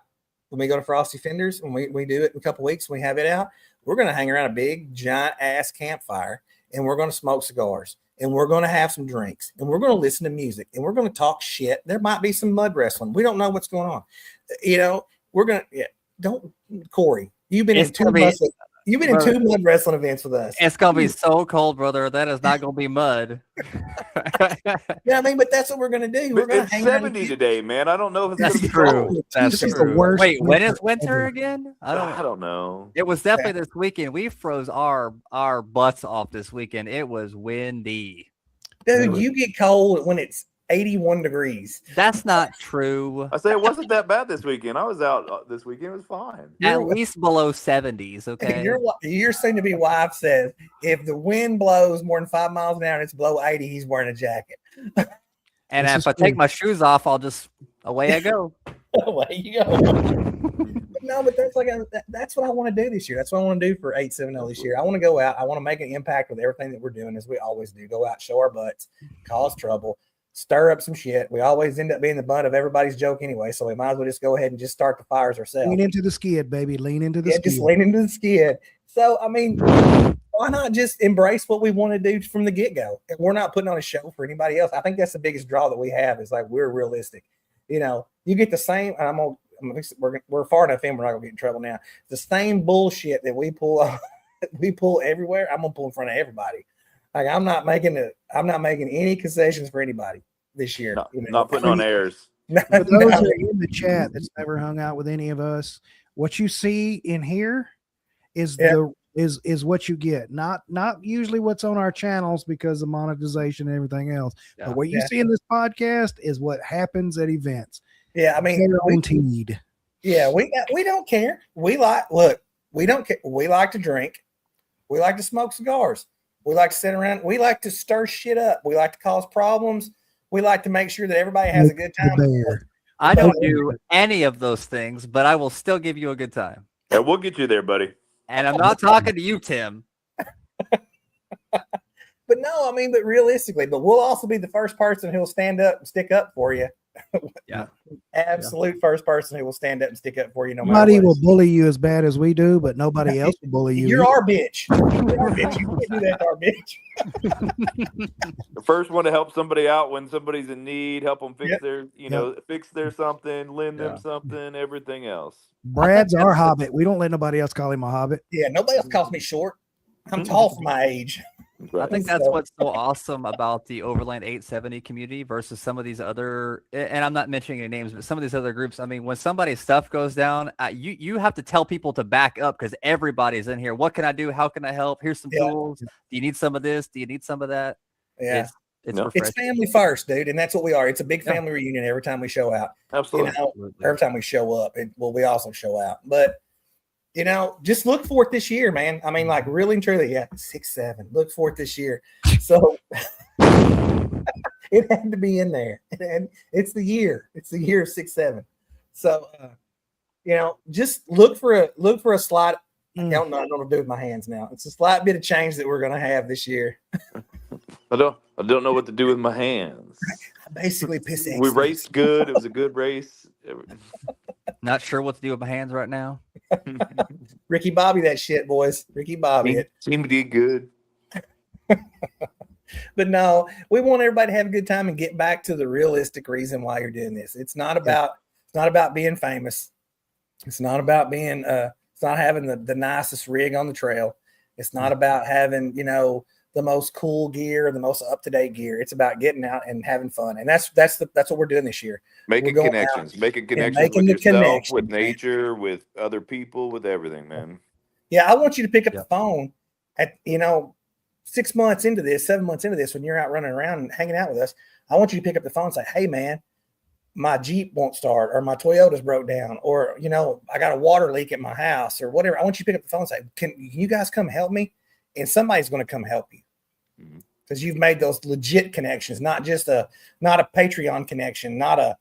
When we go to Frosty Fenders, when we do it in a couple of weeks, we have it out, we're going to hang around a big, giant ass campfire, and we're going to smoke cigars, and we're going to have some drinks, and we're going to listen to music, and we're going to talk shit. There might be some mud wrestling. We don't know what's going on. We're going to, Corey, you've been in two mud wrestling events with us. It's going to be so cold, brother. That is not going to be mud. But that's what we're going to do. We're going to hang 70 today, man. I don't know if it's true. That's true. Wait, when is winter again? I don't know. It was definitely this weekend. We froze our butts off this weekend. It was windy. Dude, you get cold when it's 81 degrees. That's not true. I say it wasn't that bad this weekend. I was out this weekend. It was fine. At least below 70s, okay? Your soon-to-be wife says if the wind blows more than 5 miles an hour and it's below 80, he's wearing a jacket. And if I take my shoes off, away I go. Away you go. But that's what I want to do this year. That's what I want to do for 870 this year. I want to go out. I want to make an impact with everything that we're doing, as we always do. Go out, show our butts, cause trouble, stir up some shit. We always end up being the butt of everybody's joke anyway, so we might as well just go ahead and just start the fires ourselves. Lean into the skid, baby. Lean into the skid. Just lean into the skid. So, why not just embrace what we want to do from the get-go? And we're not putting on a show for anybody else. I think that's the biggest draw that we have is like we're realistic. You know, you get the same. We're far enough in. We're not gonna get in trouble now. The same bullshit that we pull everywhere. I'm gonna pull in front of everybody. Like I'm not making any concessions for anybody this year. Not putting on airs. For those that are in the chat that's never hung out with any of us, what you see in here is is what you get. Not usually what's on our channels because of monetization and everything else. Yeah. But what you see in this podcast is what happens at events. Yeah, I mean, guaranteed. Yeah, we don't care. We don't care. We like to drink. We like to smoke cigars. We like to sit around. We like to stir shit up. We like to cause problems. We like to make sure that everybody has a good time. I don't do any of those things, but I will still give you a good time. Yeah, we'll get you there, buddy. And I'm not talking to you, Tim. But no, I mean, but realistically, but we'll also be the first person who will stand up and stick up for you. Yeah. Absolute first person who will stand up and stick up for you. Nobody will bully you as bad as we do, but nobody else will bully you. You're our bitch. You're our bitch. You can't do that to our bitch. The first one to help somebody out when somebody's in need, help them fix their, fix their something, lend them something, everything else. Brad's our hobbit. We don't let nobody else call him a hobbit. Yeah, nobody else calls me short. I'm tall for my age. I think that's what's so awesome about the Overland 870 community versus some of these other, and I'm not mentioning any names, but some of these other groups. I mean, when somebody's stuff goes down, you have to tell people to back up because everybody's in here. What can I do? How can I help? Here's some tools. Do you need some of this? Do you need some of that? Yeah. It's family first, dude. And that's what we are. It's a big family reunion every time we show out. Absolutely. Every time we show up, we also show out. But just look for it this year, man. I mean, like really and truly, 6-7. Look for it this year. So it had to be in there. And it's the year. It's the year of 6-7. So just look for a slight. I don't know what to do with my hands now. It's a slight bit of change that we're gonna have this year. I don't know what to do with my hands. I basically piss. We raced good. It was a good race. Not sure what to do with my hands right now. Ricky Bobby that shit, boys. Ricky Bobby it. Seemed to be good. But no, we want everybody to have a good time and get back to the realistic reason why you're doing this. It's not about being famous. It's not about being it's not having the nicest rig on the trail. It's not about having, the most cool gear, the most up-to-date gear. It's about getting out and having fun. And that's what we're doing this year. Making connections with yourself, with nature, with other people, with everything, man. Yeah, I want you to pick up the phone at 6 months into this, 7 months into this, when you're out running around and hanging out with us. I want you to pick up the phone and say, "Hey, man, my Jeep won't start, or my Toyota's broke down, or I got a water leak at my house, or whatever." I want you to pick up the phone and say, "Can you guys come help me?" And somebody's going to come help you because you've made those legit connections, not a Patreon connection, not a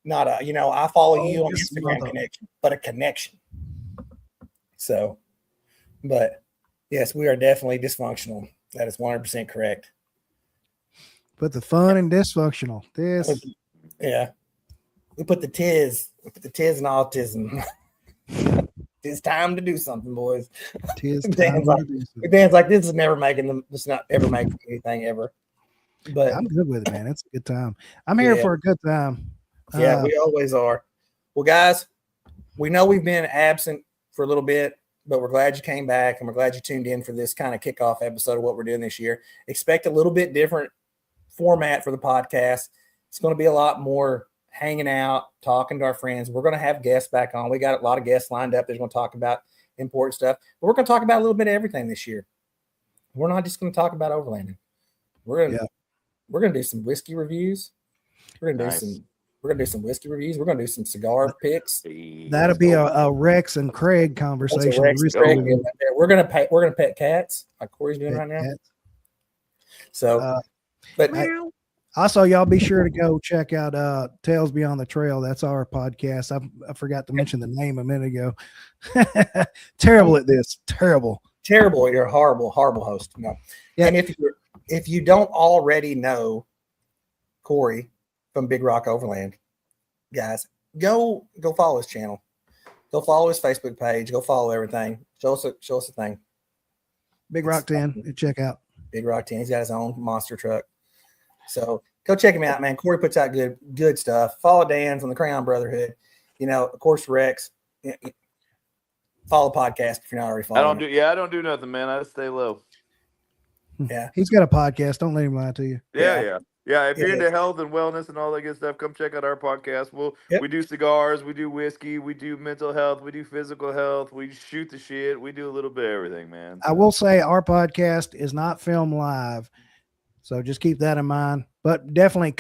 I follow you on Instagram connection, but a connection. So, but yes, we are definitely dysfunctional. That is 100% correct. But the fun and dysfunctional. We put the tiz in autism. It's time to do something, boys. Dan's like, this is never making them. It's not ever making anything ever. But I'm good with it, man. It's a good time. I'm here for a good time. Yeah, we always are. Well, guys, we know we've been absent for a little bit, but we're glad you came back, and we're glad you tuned in for this kind of kickoff episode of what we're doing this year. Expect a little bit different format for the podcast. It's going to be a lot more hanging out, talking to our friends. We're going to have guests back on. We got a lot of guests lined up. They're going to talk about important stuff, but we're going to talk about a little bit of everything this year. We're not just going to talk about overlanding. We're going to do some whiskey reviews. We're going to do some whiskey reviews. We're going to do some cigar picks. That'll be a Rex and Craig conversation. We're going to pet cats like Corey's doing right now. So, but also, y'all be sure to go check out Tales Beyond the Trail. That's our podcast. I forgot to mention the name a minute ago. Terrible at this. Terrible. You're a horrible host. No. Yeah. And if you don't already know Corey from Big Rock Overland, guys, go follow his channel. Go follow his Facebook page. Go follow everything. Show us a thing. Big Rock 10. Check out Big Rock 10. He's got his own monster truck. So go check him out, man. Corey puts out good stuff. Follow Dan's on the Crayon Brotherhood. Of course, Rex. Follow the podcast if you're not already following. I don't do nothing, man. I stay low. Yeah. He's got a podcast. Don't let him lie to you. Yeah. If you're into health and wellness and all that good stuff, come check out our podcast. We do cigars, we do whiskey, we do mental health, we do physical health, we shoot the shit, we do a little bit of everything, man. I will say our podcast is not filmed live, so just keep that in mind. But definitely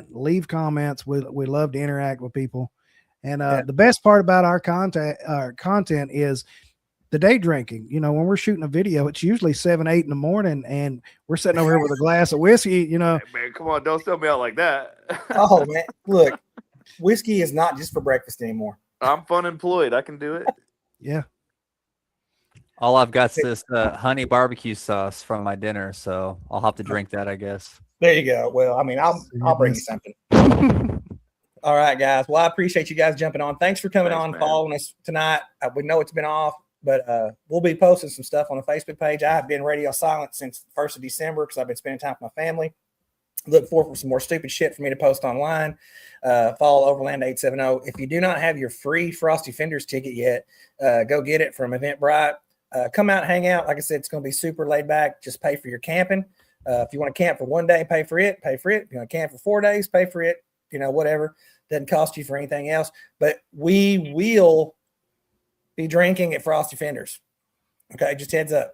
leave comments. We love to interact with people, and the best part about our content is the day drinking. When we're shooting a video, it's usually 7, 8 in the morning, and we're sitting over here with a glass of whiskey. Hey, man, come on, don't sell me out like that. Oh man, look, whiskey is not just for breakfast anymore. I'm fun employed. I can do it. Yeah. All I've got is this honey barbecue sauce from my dinner, so I'll have to drink that, I guess. There you go. Well, I mean, I'll bring you something. All right, guys. Well, I appreciate you guys jumping on. Thanks for coming on, following us tonight. We know it's been off, but we'll be posting some stuff on the Facebook page. I have been radio silent since the 1st of December because I've been spending time with my family. Look forward for some more stupid shit for me to post online. Follow Overland 870. If you do not have your free Frosty Fenders ticket yet, go get it from Eventbrite. Come out and hang out. Like I said, it's going to be super laid back. Just pay for your camping. If you want to camp for 1 day, pay for it. If you want to camp for 4 days, pay for it. Whatever. Doesn't cost you for anything else. But we will be drinking at Frosty Fenders. Okay, just heads up.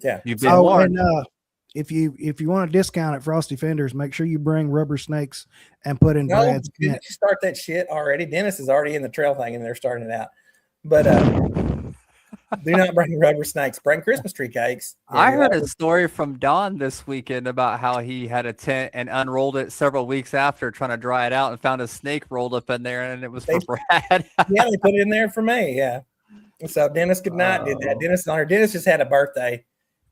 Yeah. You've been warned. And if you want a discount at Frosty Fenders, make sure you bring rubber snakes and put in Brad's did you start that shit already? Dennis is already in the trail thing and they're starting it out. But do not bring rubber snakes. Bring Christmas tree cakes. I heard a story from Don this weekend about how he had a tent and unrolled it several weeks after trying to dry it out and found a snake rolled up in there, and it was for Brad. Yeah, they put it in there for me. Yeah. And so Dennis did that. Dennis just had a birthday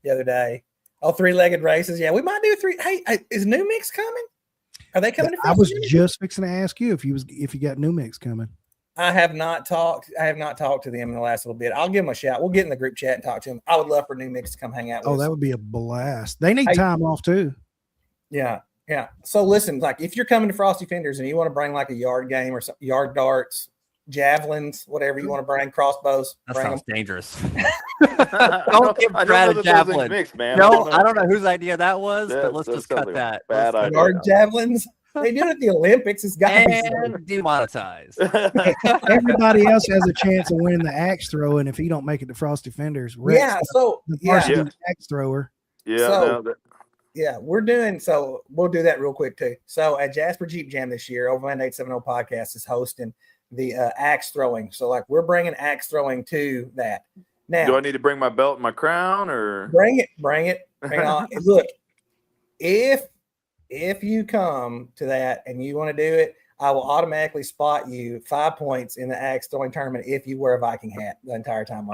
the other day. Oh, 3-legged races. Yeah, we might do 3. Hey, is New Mix coming? Are they coming? I was just fixing to ask you if you got New Mix coming. I have not talked to them in the last little bit. I'll give them a shout. We'll get in the group chat and talk to them. I would love for New Mix to come hang out with us. Oh, that would be a blast. They need time off too. Yeah. Yeah. So listen, like if you're coming to Frosty Fenders and you want to bring like a yard game or some yard darts, javelins, whatever you want to bring, crossbows. That bring sounds them. dangerous. Don't give Brad a javelin. Mixed, man. No, I don't know whose idea that was, but let's just cut that. Bad idea. Yard javelins. They do it at the Olympics. It's got to be And demonetized. Everybody else has a chance of winning the axe throwing if he don't make it to Frosty Fenders. Rex, the varsity axe thrower. Yeah. We're doing so. We'll do that real quick too. So at Jasper Jeep Jam this year, Overland 870 podcast is hosting the axe throwing. So like we're bringing axe throwing to that. Now, do I need to bring my belt and my crown, or bring it on? Look, if you come to that and you want to do it, I will automatically spot you 5 points in the axe throwing tournament if you wear a Viking hat the entire time.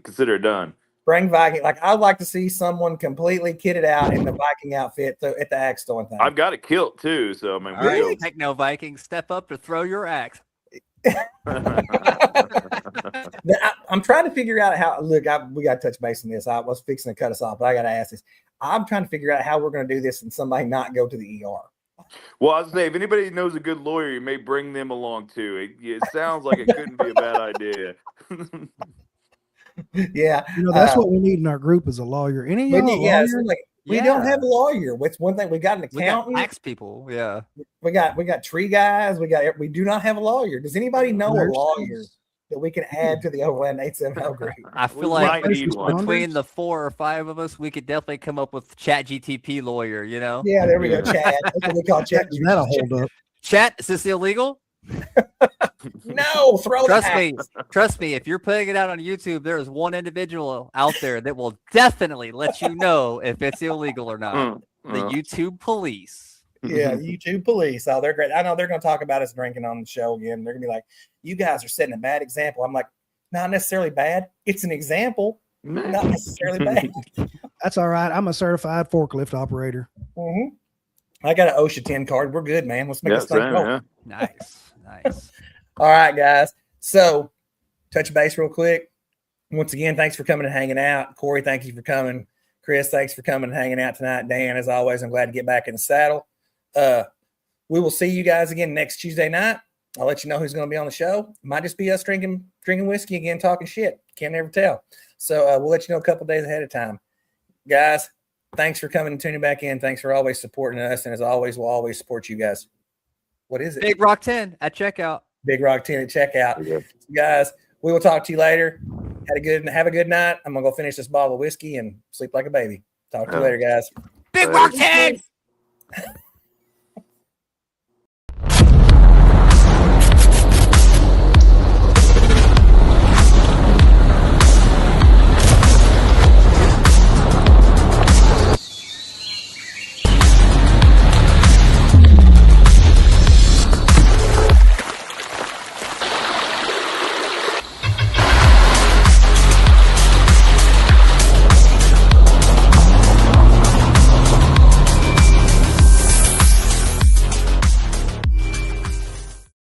Consider it done. Bring Viking. Like I'd like to see someone completely kitted out in the Viking outfit at the axe throwing thing. I've got a kilt too, so I mean, all right, take no Viking. Step up to throw your axe. I'm trying to figure out how. Look, we got to touch base on this. I was fixing to cut us off, but I got to ask this. I'm trying to figure out how we're going to do this and somebody not go to the ER. Well, I was saying, if anybody knows a good lawyer, you may bring them along too. It sounds like it couldn't be a bad idea. Yeah, that's what we need in our group is a lawyer. Any lawyers? We don't have a lawyer. What's one thing? We got an accountant. We got tax people. Yeah. We got tree guys. We do not have a lawyer. Does anybody know a lawyer that we can add to the Overland 870 group? I feel like between the 4 or 5 of us, we could definitely come up with Chat GTP lawyer, Yeah, there we go. Chat. That's what we call Chat. That'll hold up. Chat, is this illegal? No, Trust me. If you're putting it out on YouTube, there is one individual out there that will definitely let you know if it's illegal or not. The YouTube police. Yeah, YouTube police. Oh, they're great. I know they're going to talk about us drinking on the show again. They're going to be like, "You guys are setting a bad example." I'm like, not necessarily bad. It's an example, not necessarily bad. That's all right. I'm a certified forklift operator. Mm-hmm. I got an OSHA 10 card. We're good, man. Let's make this thing go. Yeah. Nice. All right, guys. So, touch base real quick. Once again, thanks for coming and hanging out. Corey, thank you for coming. Chris, thanks for coming and hanging out tonight. Dan, as always, I'm glad to get back in the saddle. We will see you guys again next Tuesday night. I'll let you know who's going to be on the show. Might just be us drinking whiskey again, talking shit. Can't never tell. So we'll let you know a couple days ahead of time. Guys, thanks for coming and tuning back in. Thanks for always supporting us. And as always, we'll always support you guys. What is it? Big Rock 10 at checkout. Big Rock 10 at checkout. Yeah. Guys, we will talk to you later. Have a good night. I'm going to go finish this bottle of whiskey and sleep like a baby. Talk to you later, guys. Big Rock 10!